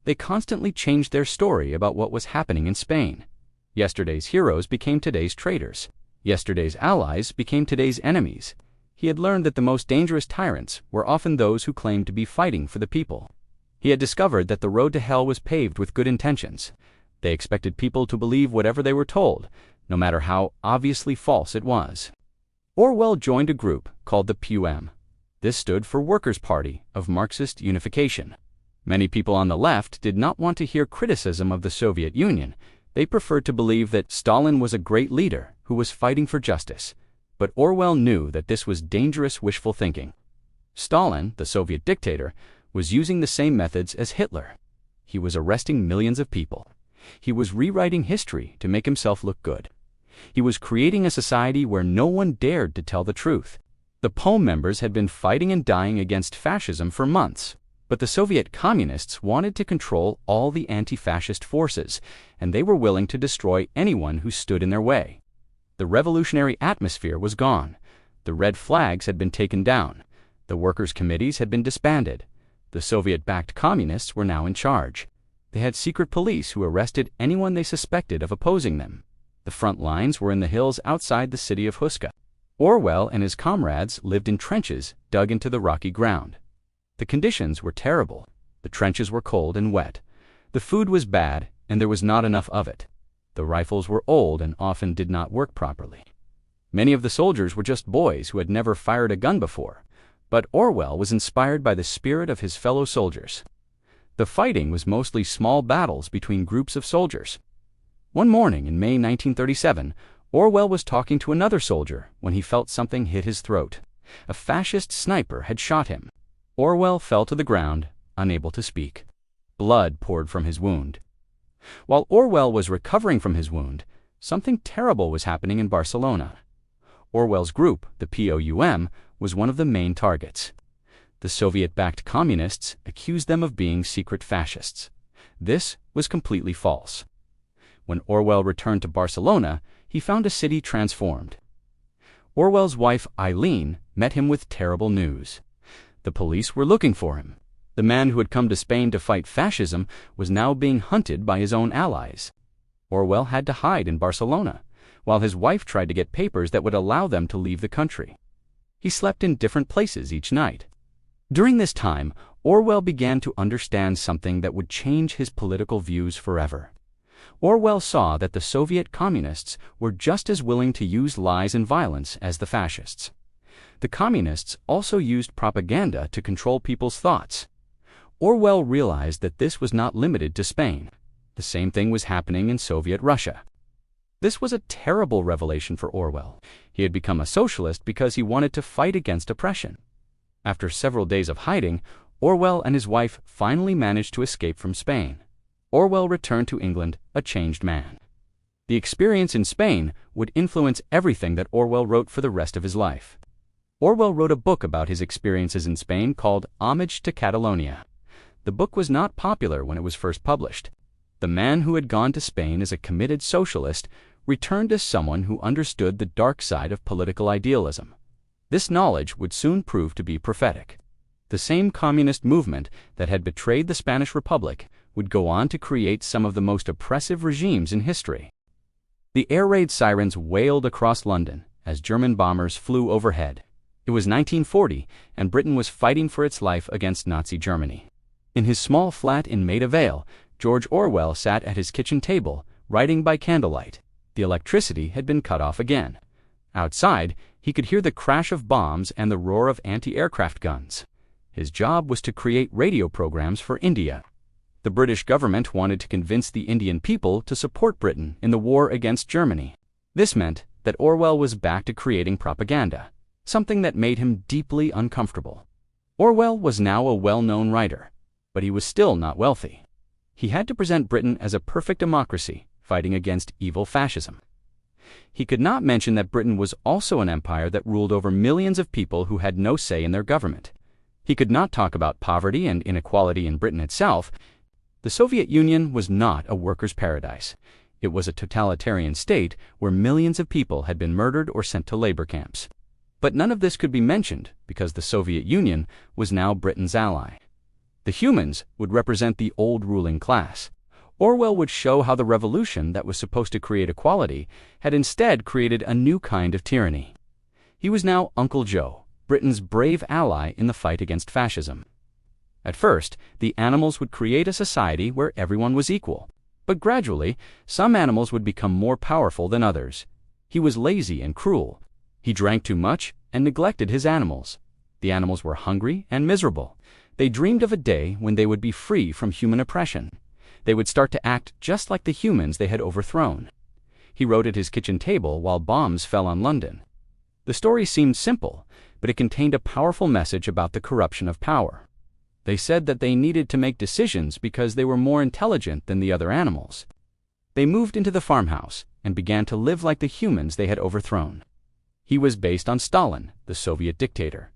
They constantly changed their story about what was happening in Spain. Yesterday's heroes became today's traitors. Yesterday's allies became today's enemies. He had learned that the most dangerous tyrants were often those who claimed to be fighting for the people. He had discovered that the road to hell was paved with good intentions. They expected people to believe whatever they were told, no matter how obviously false it was. Orwell joined a group called the PUM. This stood for Workers' Party of Marxist Unification. Many people on the left did not want to hear criticism of the Soviet Union. They preferred to believe that Stalin was a great leader who was fighting for justice. But Orwell knew that this was dangerous wishful thinking. Stalin, the Soviet dictator, was using the same methods as Hitler. He was arresting millions of people. He was rewriting history to make himself look good. He was creating a society where no one dared to tell the truth. The POM members had been fighting and dying against fascism for months, but the Soviet communists wanted to control all the anti-fascist forces, and they were willing to destroy anyone who stood in their way. The revolutionary atmosphere was gone. The red flags had been taken down. The workers' committees had been disbanded. The Soviet-backed communists were now in charge. They had secret police who arrested anyone they suspected of opposing them. The front lines were in the hills outside the city of Huska. Orwell and his comrades lived in trenches dug into the rocky ground. The conditions were terrible. The trenches were cold and wet. The food was bad, and there was not enough of it. The rifles were old and often did not work properly. Many of the soldiers were just boys who had never fired a gun before, but Orwell was inspired by the spirit of his fellow soldiers. The fighting was mostly small battles between groups of soldiers. One morning in May 1937, Orwell was talking to another soldier when he felt something hit his throat. A fascist sniper had shot him. Orwell fell to the ground, unable to speak. Blood poured from his wound. While Orwell was recovering from his wound, something terrible was happening in Barcelona. Orwell's group, the POUM, was one of the main targets. The Soviet-backed communists accused them of being secret fascists. This was completely false. When Orwell returned to Barcelona, he found a city transformed. Orwell's wife, Eileen, met him with terrible news. The police were looking for him. The man who had come to Spain to fight fascism was now being hunted by his own allies. Orwell had to hide in Barcelona, while his wife tried to get papers that would allow them to leave the country. He slept in different places each night. During this time, Orwell began to understand something that would change his political views forever. Orwell saw that the Soviet communists were just as willing to use lies and violence as the fascists. The communists also used propaganda to control people's thoughts. Orwell realized that this was not limited to Spain. The same thing was happening in Soviet Russia. This was a terrible revelation for Orwell. He had become a socialist because he wanted to fight against oppression. After several days of hiding, Orwell and his wife finally managed to escape from Spain. Orwell returned to England a changed man. The experience in Spain would influence everything that Orwell wrote for the rest of his life. Orwell wrote a book about his experiences in Spain called Homage to Catalonia. The book was not popular when it was first published. The man who had gone to Spain as a committed socialist returned as someone who understood the dark side of political idealism. This knowledge would soon prove to be prophetic. The same communist movement that had betrayed the Spanish Republic would go on to create some of the most oppressive regimes in history. The air raid sirens wailed across London as German bombers flew overhead. It was 1940, and Britain was fighting for its life against Nazi Germany. In his small flat in Maida Vale, George Orwell sat at his kitchen table, writing by candlelight. The electricity had been cut off again. Outside, he could hear the crash of bombs and the roar of anti-aircraft guns. His job was to create radio programs for India. The British government wanted to convince the Indian people to support Britain in the war against Germany. This meant that Orwell was back to creating propaganda, something that made him deeply uncomfortable. Orwell was now a well-known writer, but he was still not wealthy. He had to present Britain as a perfect democracy, fighting against evil fascism. He could not mention that Britain was also an empire that ruled over millions of people who had no say in their government. He could not talk about poverty and inequality in Britain itself. The Soviet Union was not a workers' paradise. It was a totalitarian state where millions of people had been murdered or sent to labor camps. But none of this could be mentioned because the Soviet Union was now Britain's ally. The humans would represent the old ruling class. Orwell would show how the revolution that was supposed to create equality had instead created a new kind of tyranny. He was now Uncle Joe, Britain's brave ally in the fight against fascism. At first, the animals would create a society where everyone was equal. But gradually, some animals would become more powerful than others. He was lazy and cruel. He drank too much and neglected his animals. The animals were hungry and miserable. They dreamed of a day when they would be free from human oppression. They would start to act just like the humans they had overthrown. He wrote at his kitchen table while bombs fell on London. The story seemed simple, but it contained a powerful message about the corruption of power. They said that they needed to make decisions because they were more intelligent than the other animals. They moved into the farmhouse and began to live like the humans they had overthrown. He was based on Stalin, the Soviet dictator.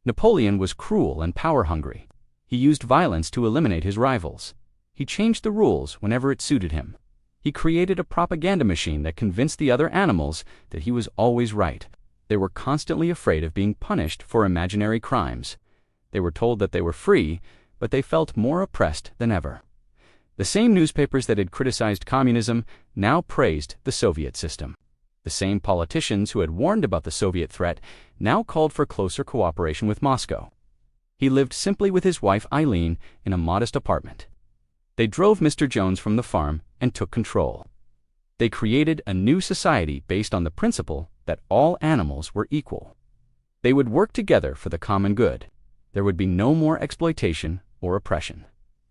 Napoleon was cruel and power-hungry. He used violence to eliminate his rivals. He changed the rules whenever it suited him. He created a propaganda machine that convinced the other animals that he was always right. They were constantly afraid of being punished for imaginary crimes. They were told that they were free, but they felt more oppressed than ever. The same newspapers that had criticized communism now praised the Soviet system. The same politicians who had warned about the Soviet threat now called for closer cooperation with Moscow. He lived simply with his wife Eileen in a modest apartment. They drove Mr. Jones from the farm and took control. They created a new society based on the principle that all animals were equal. They would work together for the common good. There would be no more exploitation or oppression.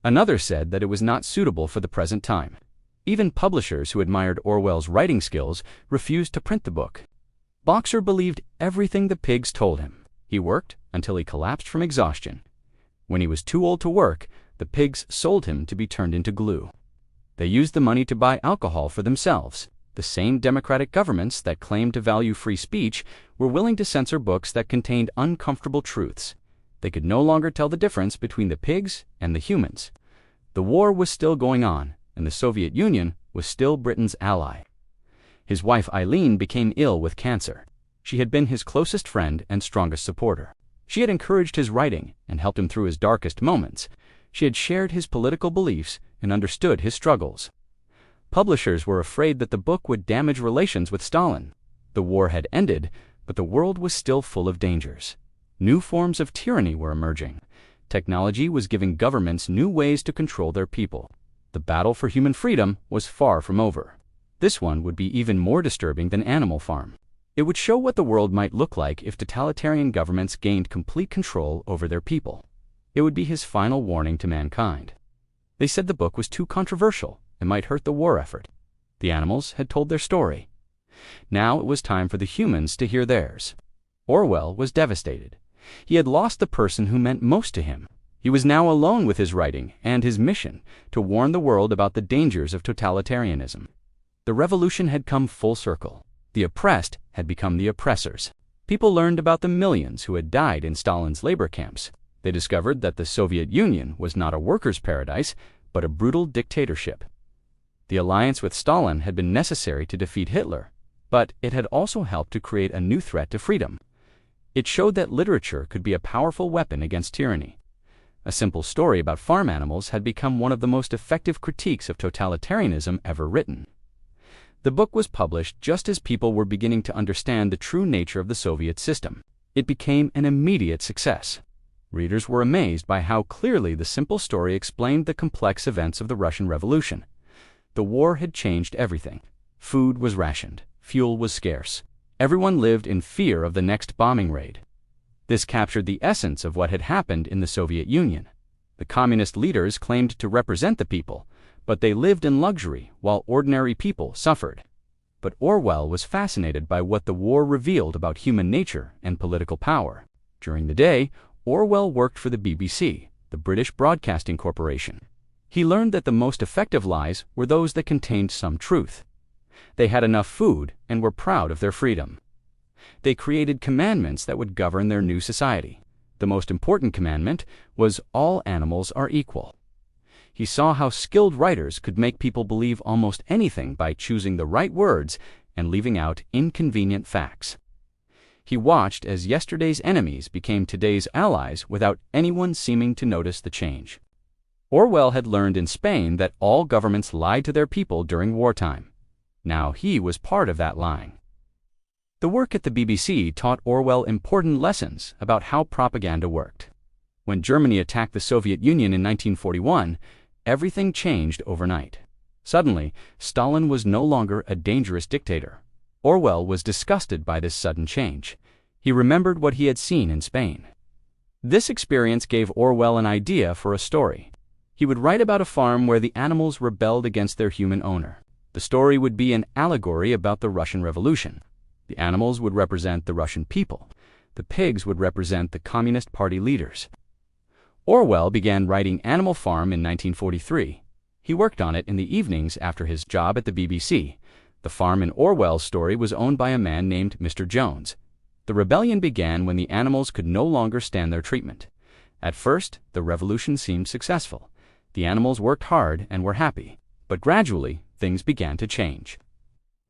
Another said that it was not suitable for the present time. Even publishers who admired Orwell's writing skills refused to print the book. Boxer believed everything the pigs told him. He worked until he collapsed from exhaustion. When he was too old to work, the pigs sold him to be turned into glue. They used the money to buy alcohol for themselves. The same democratic governments that claimed to value free speech were willing to censor books that contained uncomfortable truths. They could no longer tell the difference between the pigs and the humans. The war was still going on, and the Soviet Union was still Britain's ally. His wife Eileen became ill with cancer. She had been his closest friend and strongest supporter. She had encouraged his writing and helped him through his darkest moments. She had shared his political beliefs and understood his struggles. Publishers were afraid that the book would damage relations with Stalin. The war had ended, but the world was still full of dangers. New forms of tyranny were emerging. Technology was giving governments new ways to control their people. The battle for human freedom was far from over. This one would be even more disturbing than Animal Farm. It would show what the world might look like if totalitarian governments gained complete control over their people. It would be his final warning to mankind. They said the book was too controversial and might hurt the war effort. The animals had told their story. Now it was time for the humans to hear theirs. Orwell was devastated. He had lost the person who meant most to him. He was now alone with his writing and his mission to warn the world about the dangers of totalitarianism. The revolution had come full circle. The oppressed had become the oppressors. People learned about the millions who had died in Stalin's labor camps. They discovered that the Soviet Union was not a workers' paradise, but a brutal dictatorship. The alliance with Stalin had been necessary to defeat Hitler, but it had also helped to create a new threat to freedom. It showed that literature could be a powerful weapon against tyranny. A simple story about farm animals had become one of the most effective critiques of totalitarianism ever written. The book was published just as people were beginning to understand the true nature of the Soviet system. It became an immediate success. Readers were amazed by how clearly the simple story explained the complex events of the Russian Revolution. The war had changed everything. Food was rationed. Fuel was scarce. Everyone lived in fear of the next bombing raid. This captured the essence of what had happened in the Soviet Union. The communist leaders claimed to represent the people, but they lived in luxury while ordinary people suffered. But Orwell was fascinated by what the war revealed about human nature and political power. During the day, Orwell worked for the BBC, the British Broadcasting Corporation. He learned that the most effective lies were those that contained some truth. They had enough food and were proud of their freedom. They created commandments that would govern their new society. The most important commandment was all animals are equal. He saw how skilled writers could make people believe almost anything by choosing the right words and leaving out inconvenient facts. He watched as yesterday's enemies became today's allies without anyone seeming to notice the change. Orwell had learned in Spain that all governments lied to their people during wartime. Now he was part of that lying. The work at the BBC taught Orwell important lessons about how propaganda worked. When Germany attacked the Soviet Union in 1941, everything changed overnight. Suddenly, Stalin was no longer a dangerous dictator. Orwell was disgusted by this sudden change. He remembered what he had seen in Spain. This experience gave Orwell an idea for a story. He would write about a farm where the animals rebelled against their human owner. The story would be an allegory about the Russian Revolution. The animals would represent the Russian people. The pigs would represent the Communist Party leaders. Orwell began writing Animal Farm in 1943. He worked on it in the evenings after his job at the BBC. The farm in Orwell's story was owned by a man named Mr. Jones. The rebellion began when the animals could no longer stand their treatment. At first, the revolution seemed successful. The animals worked hard and were happy. But gradually, things began to change.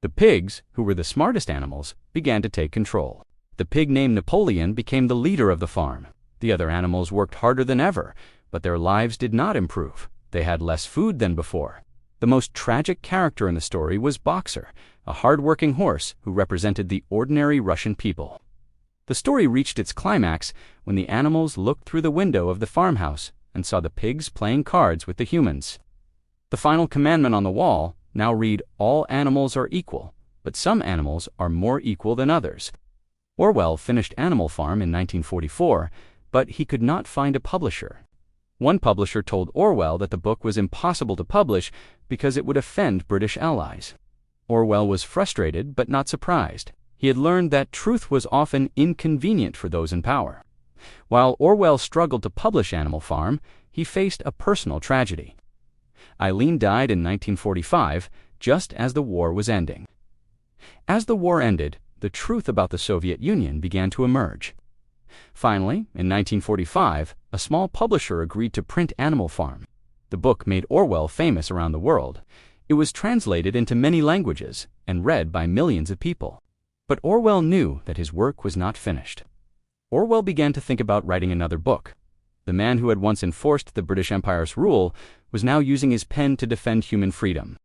The pigs, who were the smartest animals, began to take control. The pig named Napoleon became the leader of the farm. The other animals worked harder than ever, but their lives did not improve. They had less food than before. The most tragic character in the story was Boxer, a hard-working horse who represented the ordinary Russian people. The story reached its climax when the animals looked through the window of the farmhouse and saw the pigs playing cards with the humans. The final commandment on the wall now read, "All animals are equal, but some animals are more equal than others." Orwell finished Animal Farm in 1944, but he could not find a publisher. One publisher told Orwell that the book was impossible to publish because it would offend British allies. Orwell was frustrated but not surprised. He had learned that truth was often inconvenient for those in power. While Orwell struggled to publish Animal Farm, he faced a personal tragedy. Eileen died in 1945, just as the war was ending. As the war ended, the truth about the Soviet Union began to emerge. Finally, in 1945, a small publisher agreed to print Animal Farm. The book made Orwell famous around the world. It was translated into many languages and read by millions of people. But Orwell knew that his work was not finished. Orwell began to think about writing another book. The man who had once enforced the British Empire's rule was now using his pen to defend human freedom.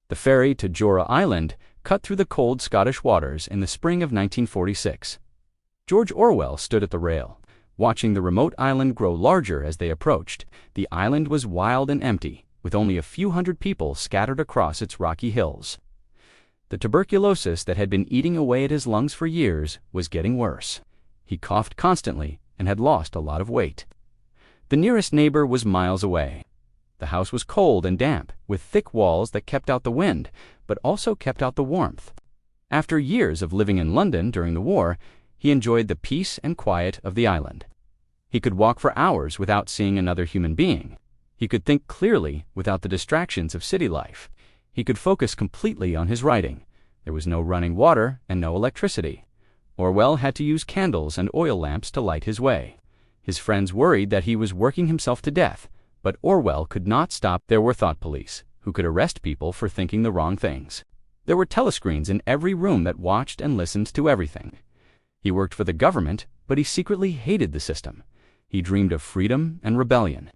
The ferry to Jura Island cut through the cold Scottish waters in the spring of 1946. George Orwell stood at the rail, watching the remote island grow larger as they approached. The island was wild and empty, with only a few hundred people scattered across its rocky hills. The tuberculosis that had been eating away at his lungs for years was getting worse. He coughed constantly and had lost a lot of weight. The nearest neighbor was miles away. The house was cold and damp, with thick walls that kept out the wind, but also kept out the warmth. After years of living in London during the war, he enjoyed the peace and quiet of the island. He could walk for hours without seeing another human being. He could think clearly without the distractions of city life. He could focus completely on his writing. There was no running water and no electricity. Orwell had to use candles and oil lamps to light his way. His friends worried that he was working himself to death, but Orwell could not stop. There were thought police, who could arrest people for thinking the wrong things. There were telescreens in every room that watched and listened to everything. He worked for the government, but he secretly hated the system. He dreamed of freedom and rebellion.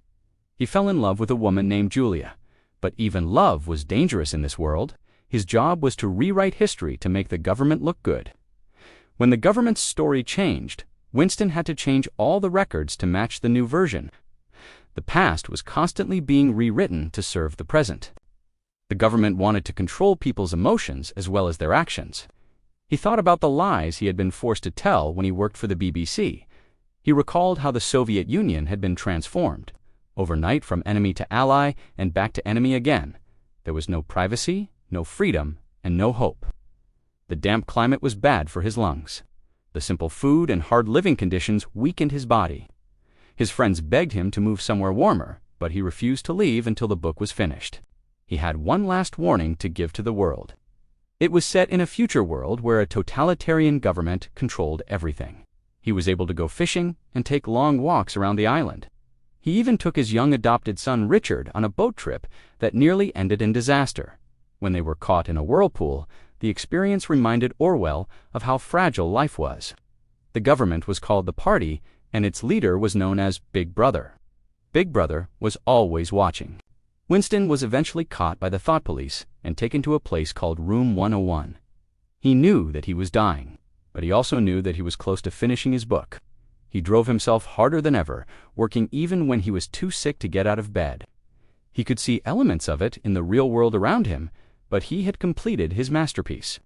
He fell in love with a woman named Julia. But even love was dangerous in this world. His job was to rewrite history to make the government look good. When the government's story changed, Winston had to change all the records to match the new version. The past was constantly being rewritten to serve the present. The government wanted to control people's emotions as well as their actions. He thought about the lies he had been forced to tell when he worked for the BBC. He recalled how the Soviet Union had been transformed, overnight from enemy to ally and back to enemy again. There was no privacy, no freedom, and no hope. The damp climate was bad for his lungs. The simple food and hard living conditions weakened his body. His friends begged him to move somewhere warmer, but he refused to leave until the book was finished. He had one last warning to give to the world. It was set in a future world where a totalitarian government controlled everything. He was able to go fishing and take long walks around the island. He even took his young adopted son Richard on a boat trip that nearly ended in disaster. When they were caught in a whirlpool, the experience reminded Orwell of how fragile life was. The government was called the Party, and its leader was known as Big Brother. Big Brother was always watching. Winston was eventually caught by the thought police and taken to a place called Room 101. He knew that he was dying, but he also knew that he was close to finishing his book. He drove himself harder than ever, working even when he was too sick to get out of bed. He could see elements of it in the real world around him, but he had completed his masterpiece.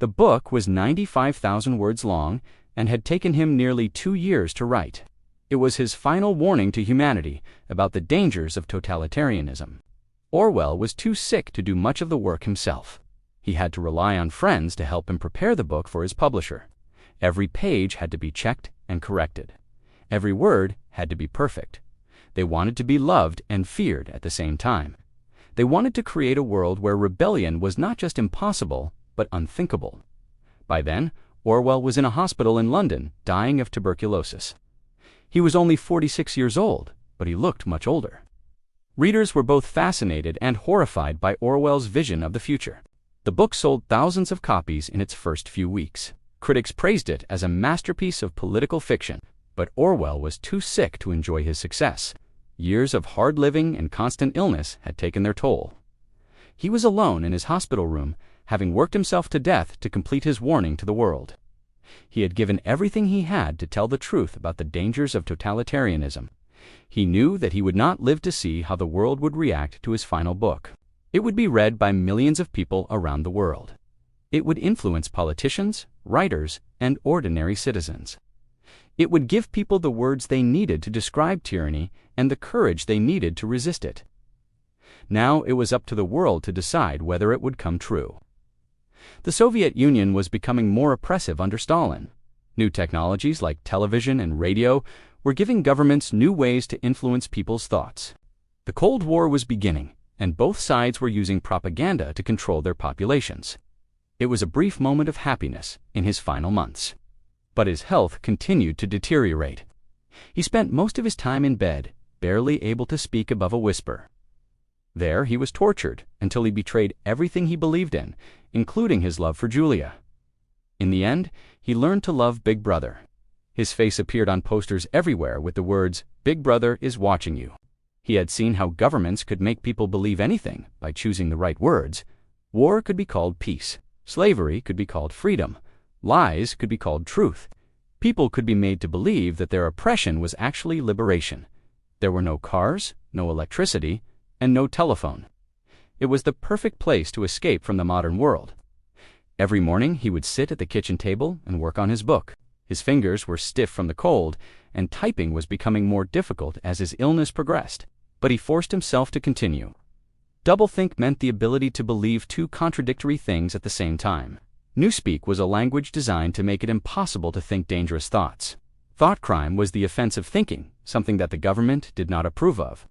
The book was 95,000 words long and had taken him nearly 2 years to write. It was his final warning to humanity about the dangers of totalitarianism. Orwell was too sick to do much of the work himself. He had to rely on friends to help him prepare the book for his publisher. Every page had to be checked and corrected. Every word had to be perfect. They wanted to be loved and feared at the same time. They wanted to create a world where rebellion was not just impossible, but unthinkable. By then, Orwell was in a hospital in London, dying of tuberculosis. He was only 46 years old, but he looked much older. Readers were both fascinated and horrified by Orwell's vision of the future. The book sold thousands of copies in its first few weeks. Critics praised it as a masterpiece of political fiction, but Orwell was too sick to enjoy his success. Years of hard living and constant illness had taken their toll. He was alone in his hospital room, having worked himself to death to complete his warning to the world. He had given everything he had to tell the truth about the dangers of totalitarianism. He knew that he would not live to see how the world would react to his final book. It would be read by millions of people around the world. It would influence politicians, writers, and ordinary citizens. It would give people the words they needed to describe tyranny and the courage they needed to resist it. Now it was up to the world to decide whether it would come true. The Soviet Union was becoming more oppressive under Stalin. New technologies like television and radio were giving governments new ways to influence people's thoughts. The Cold War was beginning, and both sides were using propaganda to control their populations. It was a brief moment of happiness in his final months. But his health continued to deteriorate. He spent most of his time in bed, barely able to speak above a whisper. There he was tortured until he betrayed everything he believed in, including his love for Julia. In the end, he learned to love Big Brother. His face appeared on posters everywhere with the words, "Big Brother is watching you." He had seen how governments could make people believe anything by choosing the right words. War could be called peace. Slavery could be called freedom. Lies could be called truth. People could be made to believe that their oppression was actually liberation. There were no cars, no electricity, and no telephone. It was the perfect place to escape from the modern world. Every morning he would sit at the kitchen table and work on his book. His fingers were stiff from the cold, and typing was becoming more difficult as his illness progressed. But he forced himself to continue. Doublethink meant the ability to believe two contradictory things at the same time. Newspeak was a language designed to make it impossible to think dangerous thoughts. Thought crime was the offense of thinking, something that the government did not approve of.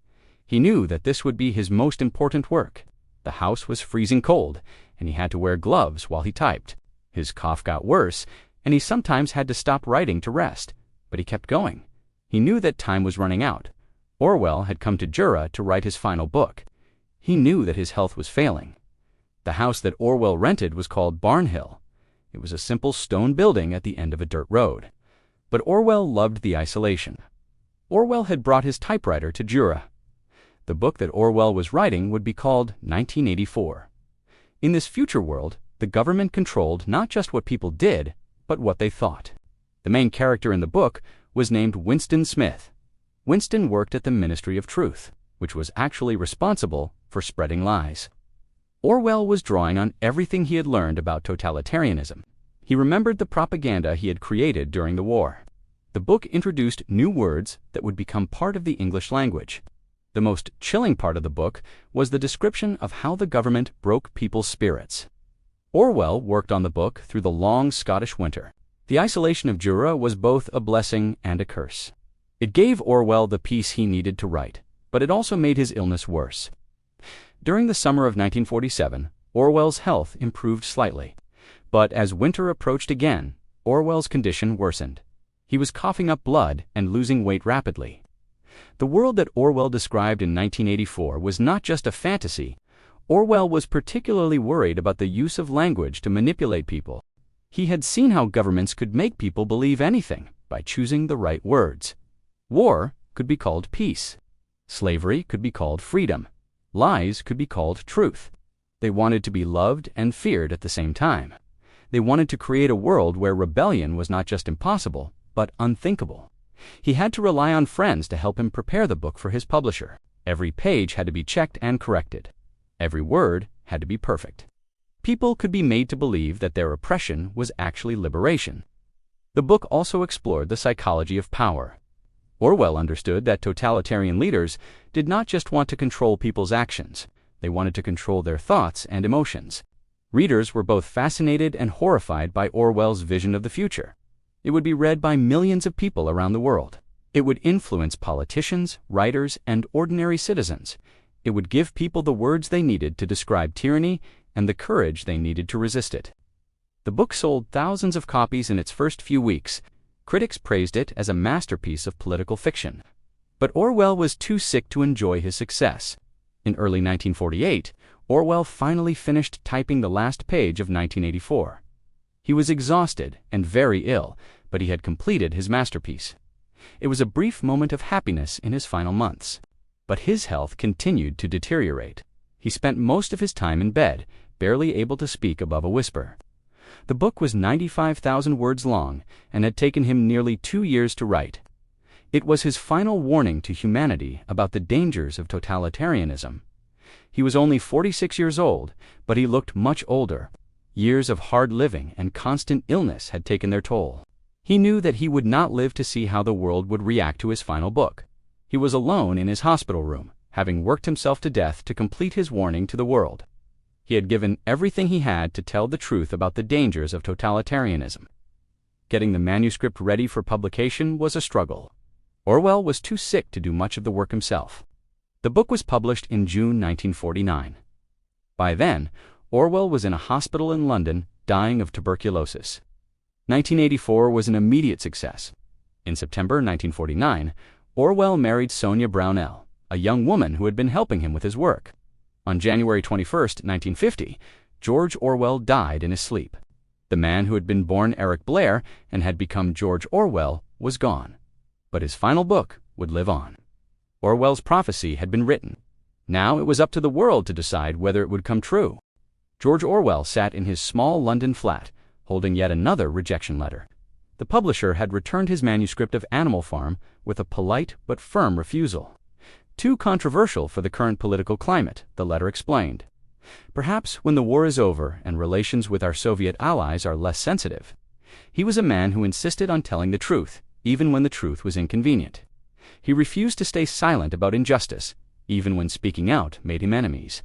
He knew that this would be his most important work. The house was freezing cold, and he had to wear gloves while he typed. His cough got worse, and he sometimes had to stop writing to rest, but he kept going. He knew that time was running out. Orwell had come to Jura to write his final book. He knew that his health was failing. The house that Orwell rented was called Barnhill. It was a simple stone building at the end of a dirt road. But Orwell loved the isolation. Orwell had brought his typewriter to Jura. The book that Orwell was writing would be called 1984. In this future world, the government controlled not just what people did, but what they thought. The main character in the book was named Winston Smith. Winston worked at the Ministry of Truth, which was actually responsible for spreading lies. Orwell was drawing on everything he had learned about totalitarianism. He remembered the propaganda he had created during the war. The book introduced new words that would become part of the English language. The most chilling part of the book was the description of how the government broke people's spirits. Orwell worked on the book through the long Scottish winter. The isolation of Jura was both a blessing and a curse. It gave Orwell the peace he needed to write, but it also made his illness worse. During the summer of 1947, Orwell's health improved slightly. But as winter approached again, Orwell's condition worsened. He was coughing up blood and losing weight rapidly. The world that Orwell described in 1984 was not just a fantasy. Orwell was particularly worried about the use of language to manipulate people. He had seen how governments could make people believe anything by choosing the right words. War could be called peace. Slavery could be called freedom. Lies could be called truth. They wanted to be loved and feared at the same time. They wanted to create a world where rebellion was not just impossible, but unthinkable. He had to rely on friends to help him prepare the book for his publisher. Every page had to be checked and corrected. Every word had to be perfect. People could be made to believe that their oppression was actually liberation. The book also explored the psychology of power. Orwell understood that totalitarian leaders did not just want to control people's actions. They wanted to control their thoughts and emotions. Readers were both fascinated and horrified by Orwell's vision of the future. It would be read by millions of people around the world. It would influence politicians, writers, and ordinary citizens. It would give people the words they needed to describe tyranny and the courage they needed to resist it. The book sold thousands of copies in its first few weeks. Critics praised it as a masterpiece of political fiction. But Orwell was too sick to enjoy his success. In early 1948, Orwell finally finished typing the last page of 1984. He was exhausted and very ill, but he had completed his masterpiece. It was a brief moment of happiness in his final months. But his health continued to deteriorate. He spent most of his time in bed, barely able to speak above a whisper. The book was 95,000 words long and had taken him nearly 2 years to write. It was his final warning to humanity about the dangers of totalitarianism. He was only 46 years old, but he looked much older. Years of hard living and constant illness had taken their toll. He knew that he would not live to see how the world would react to his final book. He was alone in his hospital room, having worked himself to death to complete his warning to the world. He had given everything he had to tell the truth about the dangers of totalitarianism. Getting the manuscript ready for publication was a struggle. Orwell was too sick to do much of the work himself. The book was published in June 1949. By then, Orwell was in a hospital in London, dying of tuberculosis. 1984 was an immediate success. In September 1949, Orwell married Sonia Brownell, a young woman who had been helping him with his work. On January 21, 1950, George Orwell died in his sleep. The man who had been born Eric Blair and had become George Orwell was gone. But his final book would live on. Orwell's prophecy had been written. Now it was up to the world to decide whether it would come true. George Orwell sat in his small London flat, holding yet another rejection letter. The publisher had returned his manuscript of Animal Farm with a polite but firm refusal. Too controversial for the current political climate, the letter explained. Perhaps when the war is over and relations with our Soviet allies are less sensitive. He was a man who insisted on telling the truth, even when the truth was inconvenient. He refused to stay silent about injustice, even when speaking out made him enemies.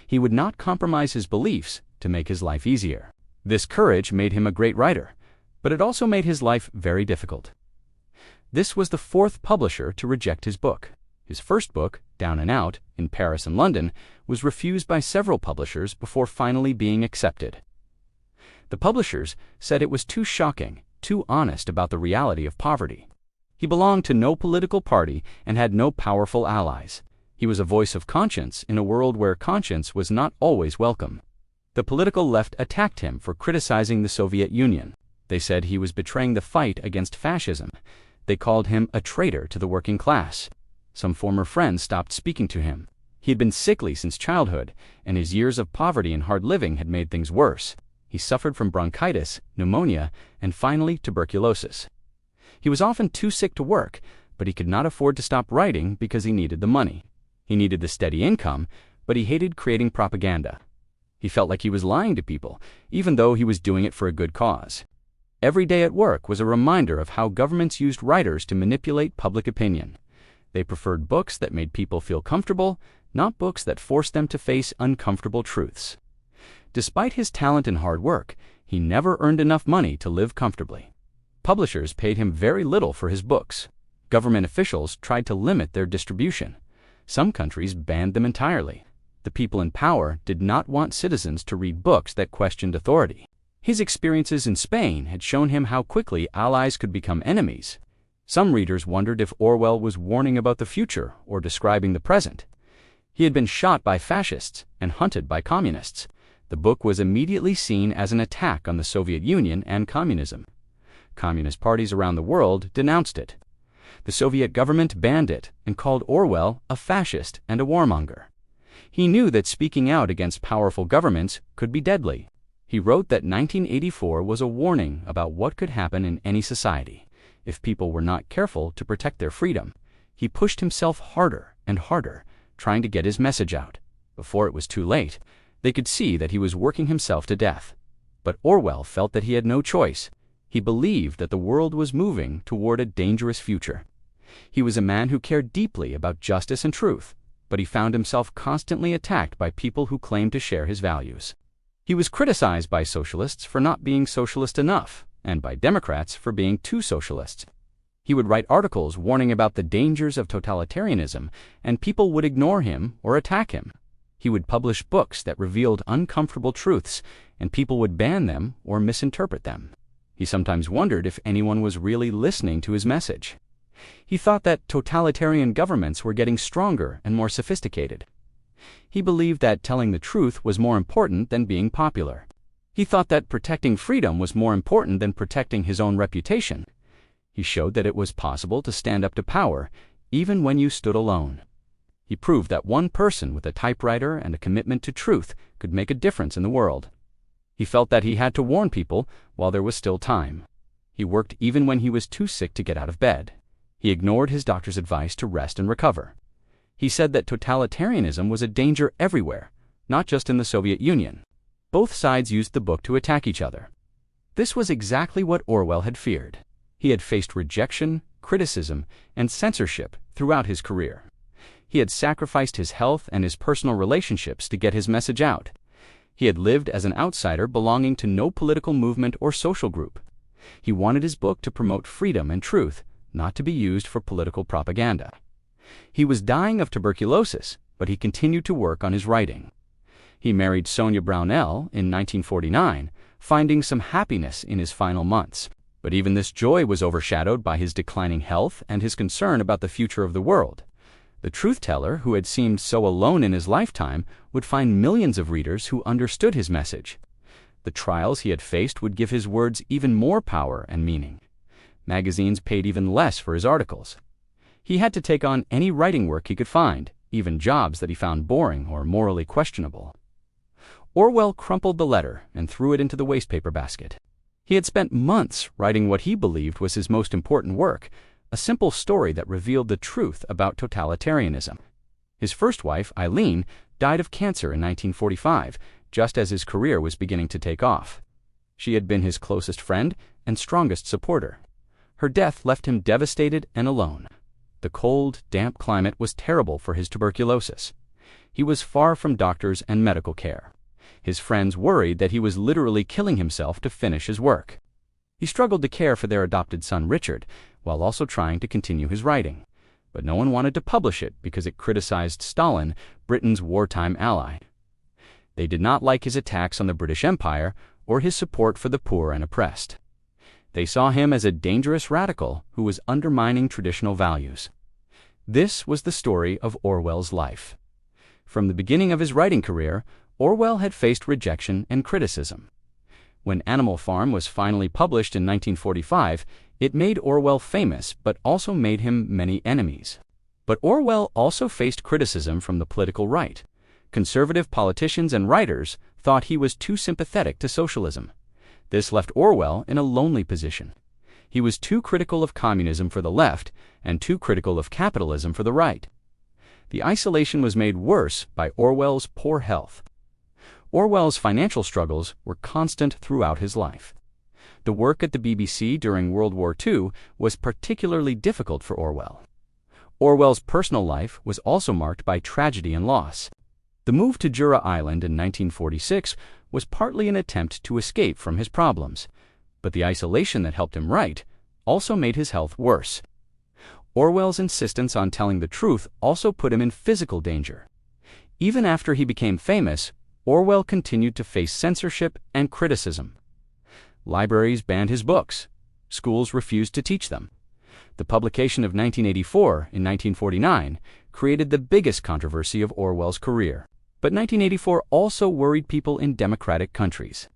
He would not compromise his beliefs to make his life easier. This courage made him a great writer, but it also made his life very difficult. This was the fourth publisher to reject his book. His first book, Down and Out, in Paris and London, was refused by several publishers before finally being accepted. The publishers said it was too shocking, too honest about the reality of poverty. He belonged to no political party and had no powerful allies. He was a voice of conscience in a world where conscience was not always welcome. The political left attacked him for criticizing the Soviet Union. They said he was betraying the fight against fascism. They called him a traitor to the working class. Some former friends stopped speaking to him. He had been sickly since childhood, and his years of poverty and hard living had made things worse. He suffered from bronchitis, pneumonia, and finally tuberculosis. He was often too sick to work, but he could not afford to stop writing because he needed the money. He needed the steady income, but he hated creating propaganda. He felt like he was lying to people, even though he was doing it for a good cause. Every day at work was a reminder of how governments used writers to manipulate public opinion. They preferred books that made people feel comfortable, not books that forced them to face uncomfortable truths. Despite his talent and hard work, he never earned enough money to live comfortably. Publishers paid him very little for his books. Government officials tried to limit their distribution. Some countries banned them entirely. The people in power did not want citizens to read books that questioned authority. His experiences in Spain had shown him how quickly allies could become enemies. Some readers wondered if Orwell was warning about the future or describing the present. He had been shot by fascists and hunted by communists. The book was immediately seen as an attack on the Soviet Union and communism. Communist parties around the world denounced it. The Soviet government banned it and called Orwell a fascist and a warmonger. He knew that speaking out against powerful governments could be deadly. He wrote that 1984 was a warning about what could happen in any society if people were not careful to protect their freedom. He pushed himself harder and harder, trying to get his message out. Before it was too late, they could see that he was working himself to death. But Orwell felt that he had no choice. He believed that the world was moving toward a dangerous future. He was a man who cared deeply about justice and truth, but he found himself constantly attacked by people who claimed to share his values. He was criticized by socialists for not being socialist enough, and by Democrats for being too socialist. He would write articles warning about the dangers of totalitarianism, and people would ignore him or attack him. He would publish books that revealed uncomfortable truths, and people would ban them or misinterpret them. He sometimes wondered if anyone was really listening to his message. He thought that totalitarian governments were getting stronger and more sophisticated. He believed that telling the truth was more important than being popular. He thought that protecting freedom was more important than protecting his own reputation. He showed that it was possible to stand up to power, even when you stood alone. He proved that one person with a typewriter and a commitment to truth could make a difference in the world. He felt that he had to warn people while there was still time. He worked even when he was too sick to get out of bed. He ignored his doctor's advice to rest and recover. He said that totalitarianism was a danger everywhere, not just in the Soviet Union. Both sides used the book to attack each other. This was exactly what Orwell had feared. He had faced rejection, criticism, and censorship throughout his career. He had sacrificed his health and his personal relationships to get his message out. He had lived as an outsider belonging to no political movement or social group. He wanted his book to promote freedom and truth, not to be used for political propaganda. He was dying of tuberculosis, but he continued to work on his writing. He married Sonia Brownell in 1949, finding some happiness in his final months. But even this joy was overshadowed by his declining health and his concern about the future of the world. The truth-teller, who had seemed so alone in his lifetime, would find millions of readers who understood his message. The trials he had faced would give his words even more power and meaning. Magazines paid even less for his articles. He had to take on any writing work he could find, even jobs that he found boring or morally questionable. Orwell crumpled the letter and threw it into the wastepaper basket. He had spent months writing what he believed was his most important work, a simple story that revealed the truth about totalitarianism. His first wife, Eileen, died of cancer in 1945, just as his career was beginning to take off. She had been his closest friend and strongest supporter. Her death left him devastated and alone. The cold, damp climate was terrible for his tuberculosis. He was far from doctors and medical care. His friends worried that he was literally killing himself to finish his work. He struggled to care for their adopted son Richard, while also trying to continue his writing. But no one wanted to publish it because it criticized Stalin, Britain's wartime ally. They did not like his attacks on the British Empire or his support for the poor and oppressed. They saw him as a dangerous radical who was undermining traditional values. This was the story of Orwell's life. From the beginning of his writing career, Orwell had faced rejection and criticism. When Animal Farm was finally published in 1945, it made Orwell famous but also made him many enemies. But Orwell also faced criticism from the political right. Conservative politicians and writers thought he was too sympathetic to socialism. This left Orwell in a lonely position. He was too critical of communism for the left and too critical of capitalism for the right. The isolation was made worse by Orwell's poor health. Orwell's financial struggles were constant throughout his life. The work at the BBC during World War II was particularly difficult for Orwell. Orwell's personal life was also marked by tragedy and loss. The move to Jura Island in 1946 was partly an attempt to escape from his problems, but the isolation that helped him write also made his health worse. Orwell's insistence on telling the truth also put him in physical danger. Even after he became famous, Orwell continued to face censorship and criticism. Libraries banned his books. Schools refused to teach them. The publication of 1984 in 1949 created the biggest controversy of Orwell's career. But 1984 also worried people in democratic countries.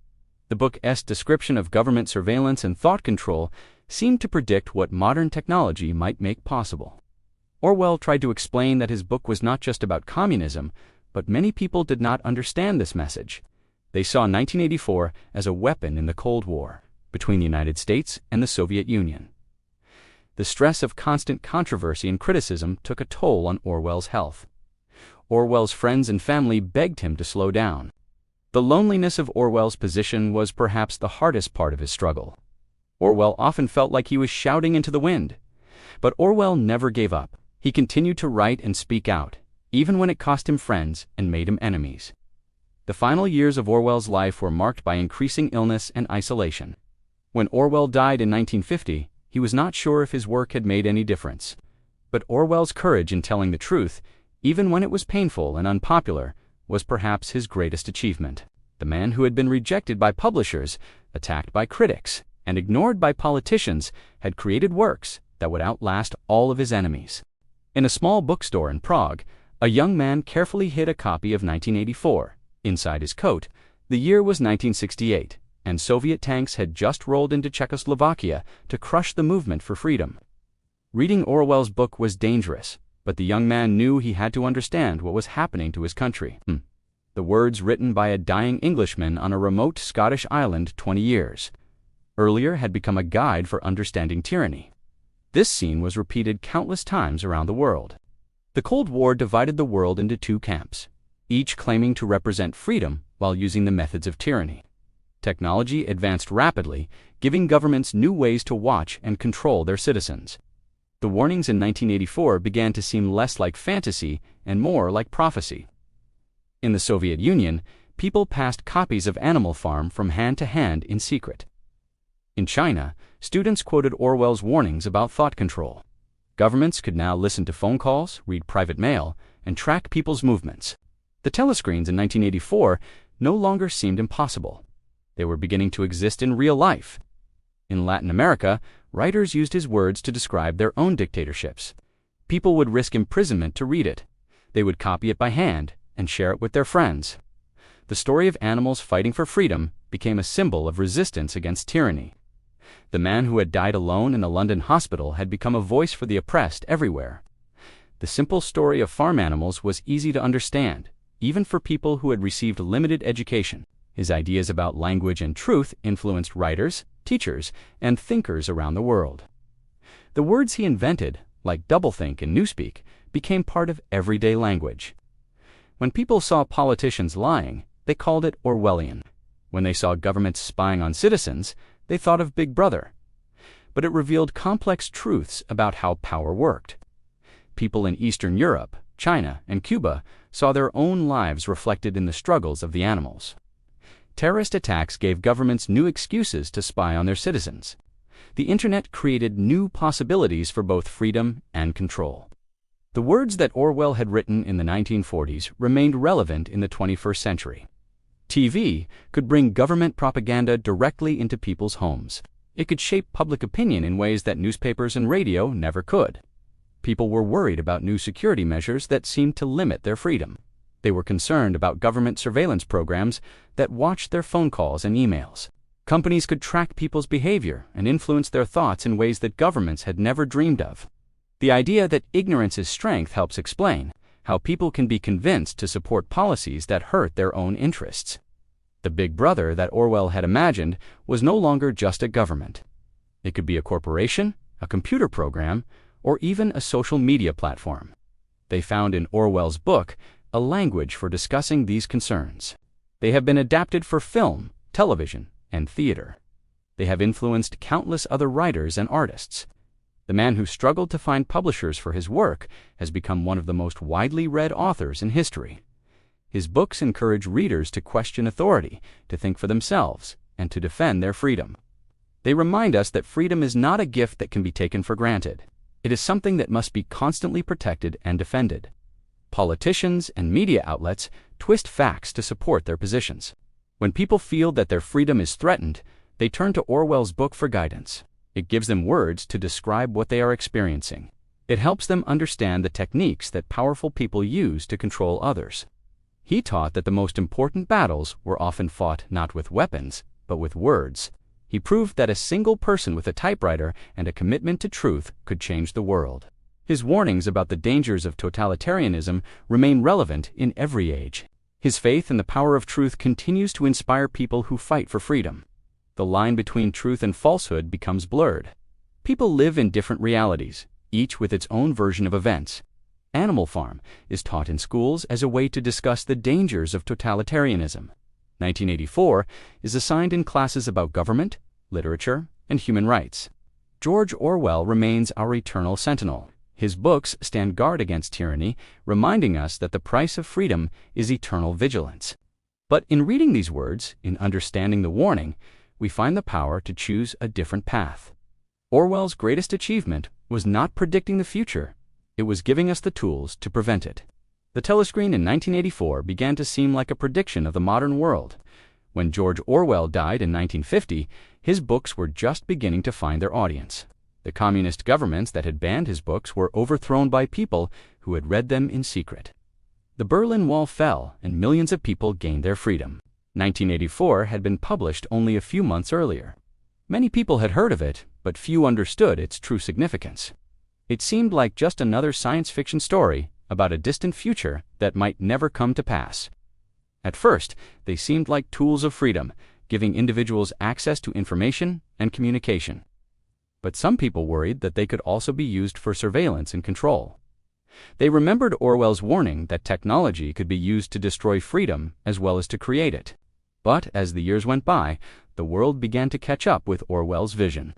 The book's description of government surveillance and thought control seemed to predict what modern technology might make possible. Orwell tried to explain that his book was not just about communism, but many people did not understand this message. They saw 1984 as a weapon in the Cold War between the United States and the Soviet Union. The stress of constant controversy and criticism took a toll on Orwell's health. Orwell's friends and family begged him to slow down. The loneliness of Orwell's position was perhaps the hardest part of his struggle. Orwell often felt like he was shouting into the wind. But Orwell never gave up. He continued to write and speak out, even when it cost him friends and made him enemies. The final years of Orwell's life were marked by increasing illness and isolation. When Orwell died in 1950, he was not sure if his work had made any difference. But Orwell's courage in telling the truth, even when it was painful and unpopular, was perhaps his greatest achievement. The man who had been rejected by publishers, attacked by critics, and ignored by politicians had created works that would outlast all of his enemies. In a small bookstore in Prague, a young man carefully hid a copy of 1984 inside his coat. The year was 1968, and Soviet tanks had just rolled into Czechoslovakia to crush the movement for freedom. Reading Orwell's book was dangerous, but the young man knew he had to understand what was happening to his country. The words written by a dying Englishman on a remote Scottish island 20 years earlier had become a guide for understanding tyranny. This scene was repeated countless times around the world. The Cold War divided the world into two camps, each claiming to represent freedom while using the methods of tyranny. Technology advanced rapidly, giving governments new ways to watch and control their citizens. The warnings in 1984 began to seem less like fantasy and more like prophecy. In the Soviet Union, people passed copies of Animal Farm from hand to hand in secret. In China, students quoted Orwell's warnings about thought control. Governments could now listen to phone calls, read private mail, and track people's movements. The telescreens in 1984 no longer seemed impossible. They were beginning to exist in real life. In Latin America, writers used his words to describe their own dictatorships. People would risk imprisonment to read it. They would copy it by hand and share it with their friends. The story of animals fighting for freedom became a symbol of resistance against tyranny. The man who had died alone in a London hospital had become a voice for the oppressed everywhere. The simple story of farm animals was easy to understand, even for people who had received limited education. His ideas about language and truth influenced writers, teachers, and thinkers around the world. The words he invented, like doublethink and newspeak, became part of everyday language. When people saw politicians lying, they called it Orwellian. When they saw governments spying on citizens, they thought of Big Brother. But it revealed complex truths about how power worked. People in Eastern Europe, China, and Cuba saw their own lives reflected in the struggles of the animals. Terrorist attacks gave governments new excuses to spy on their citizens. The internet created new possibilities for both freedom and control. The words that Orwell had written in the 1940s remained relevant in the 21st century. TV could bring government propaganda directly into people's homes. It could shape public opinion in ways that newspapers and radio never could. People were worried about new security measures that seemed to limit their freedom. They were concerned about government surveillance programs that watched their phone calls and emails. Companies could track people's behavior and influence their thoughts in ways that governments had never dreamed of. The idea that ignorance is strength helps explain how people can be convinced to support policies that hurt their own interests. The big brother that Orwell had imagined was no longer just a government. It could be a corporation, a computer program, or even a social media platform. They found in Orwell's book a language for discussing these concerns. They have been adapted for film, television, and theater. They have influenced countless other writers and artists. The man who struggled to find publishers for his work has become one of the most widely read authors in history. His books encourage readers to question authority, to think for themselves, and to defend their freedom. They remind us that freedom is not a gift that can be taken for granted. It is something that must be constantly protected and defended. Politicians and media outlets twist facts to support their positions. When people feel that their freedom is threatened, they turn to Orwell's book for guidance. It gives them words to describe what they are experiencing. It helps them understand the techniques that powerful people use to control others. He taught that the most important battles were often fought not with weapons, but with words. He proved that a single person with a typewriter and a commitment to truth could change the world. His warnings about the dangers of totalitarianism remain relevant in every age. His faith in the power of truth continues to inspire people who fight for freedom. The line between truth and falsehood becomes blurred. People live in different realities, each with its own version of events. Animal Farm is taught in schools as a way to discuss the dangers of totalitarianism. 1984 is assigned in classes about government, literature, and human rights. George Orwell remains our eternal sentinel. His books stand guard against tyranny, reminding us that the price of freedom is eternal vigilance. But in reading these words, in understanding the warning, we find the power to choose a different path. Orwell's greatest achievement was not predicting the future, it was giving us the tools to prevent it. The telescreen in 1984 began to seem like a prediction of the modern world. When George Orwell died in 1950, his books were just beginning to find their audience. The communist governments that had banned his books were overthrown by people who had read them in secret. The Berlin Wall fell, and millions of people gained their freedom. 1984 had been published only a few months earlier. Many people had heard of it, but few understood its true significance. It seemed like just another science fiction story about a distant future that might never come to pass. At first, they seemed like tools of freedom, giving individuals access to information and communication. But some people worried that they could also be used for surveillance and control. They remembered Orwell's warning that technology could be used to destroy freedom as well as to create it. But as the years went by, the world began to catch up with Orwell's vision.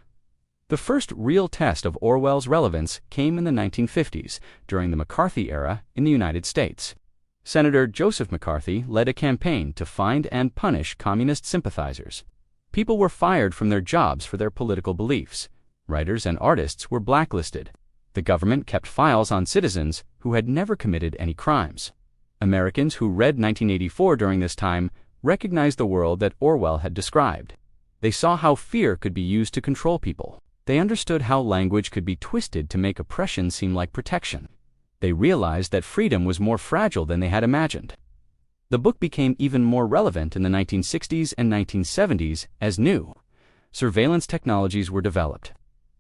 The first real test of Orwell's relevance came in the 1950s, during the McCarthy era in the United States. Senator Joseph McCarthy led a campaign to find and punish communist sympathizers. People were fired from their jobs for their political beliefs. Writers and artists were blacklisted. The government kept files on citizens who had never committed any crimes. Americans who read 1984 during this time recognized the world that Orwell had described. They saw how fear could be used to control people. They understood how language could be twisted to make oppression seem like protection. They realized that freedom was more fragile than they had imagined. The book became even more relevant in the 1960s and 1970s as new surveillance technologies were developed.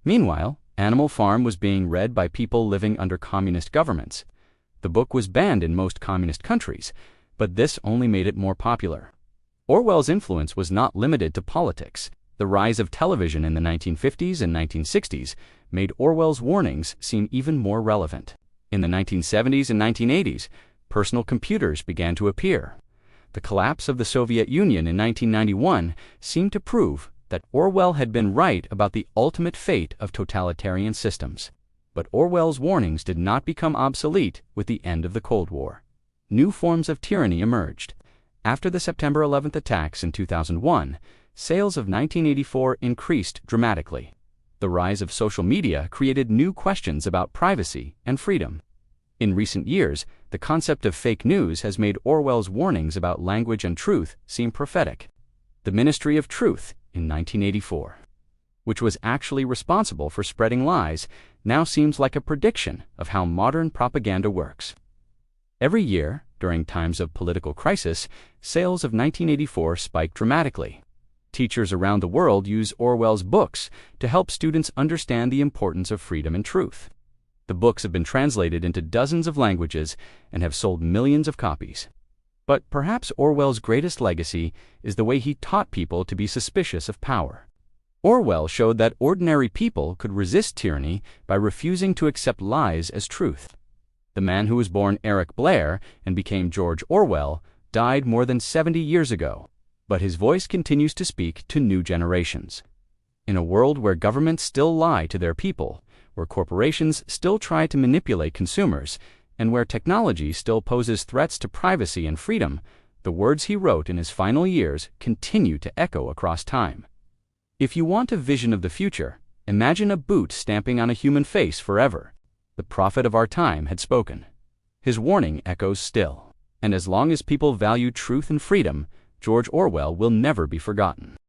Meanwhile, Animal Farm was being read by people living under communist governments. The book was banned in most communist countries, but this only made it more popular. Orwell's influence was not limited to politics. The rise of television in the 1950s and 1960s made Orwell's warnings seem even more relevant. In the 1970s and 1980s, personal computers began to appear. The collapse of the Soviet Union in 1991 seemed to prove that Orwell had been right about the ultimate fate of totalitarian systems. But Orwell's warnings did not become obsolete with the end of the Cold War. New forms of tyranny emerged. After the September 11th attacks in 2001, sales of 1984 increased dramatically. The rise of social media created new questions about privacy and freedom. In recent years, the concept of fake news has made Orwell's warnings about language and truth seem prophetic. The Ministry of Truth in 1984, which was actually responsible for spreading lies, now seems like a prediction of how modern propaganda works. Every year, during times of political crisis, sales of 1984 spike dramatically. Teachers around the world use Orwell's books to help students understand the importance of freedom and truth. The books have been translated into dozens of languages and have sold millions of copies. But perhaps Orwell's greatest legacy is the way he taught people to be suspicious of power. Orwell showed that ordinary people could resist tyranny by refusing to accept lies as truth. The man who was born Eric Blair and became George Orwell died more than 70 years ago, but his voice continues to speak to new generations. In a world where governments still lie to their people, where corporations still try to manipulate consumers, and where technology still poses threats to privacy and freedom, the words he wrote in his final years continue to echo across time. If you want a vision of the future, imagine a boot stamping on a human face forever. The prophet of our time had spoken. His warning echoes still. And as long as people value truth and freedom, George Orwell will never be forgotten.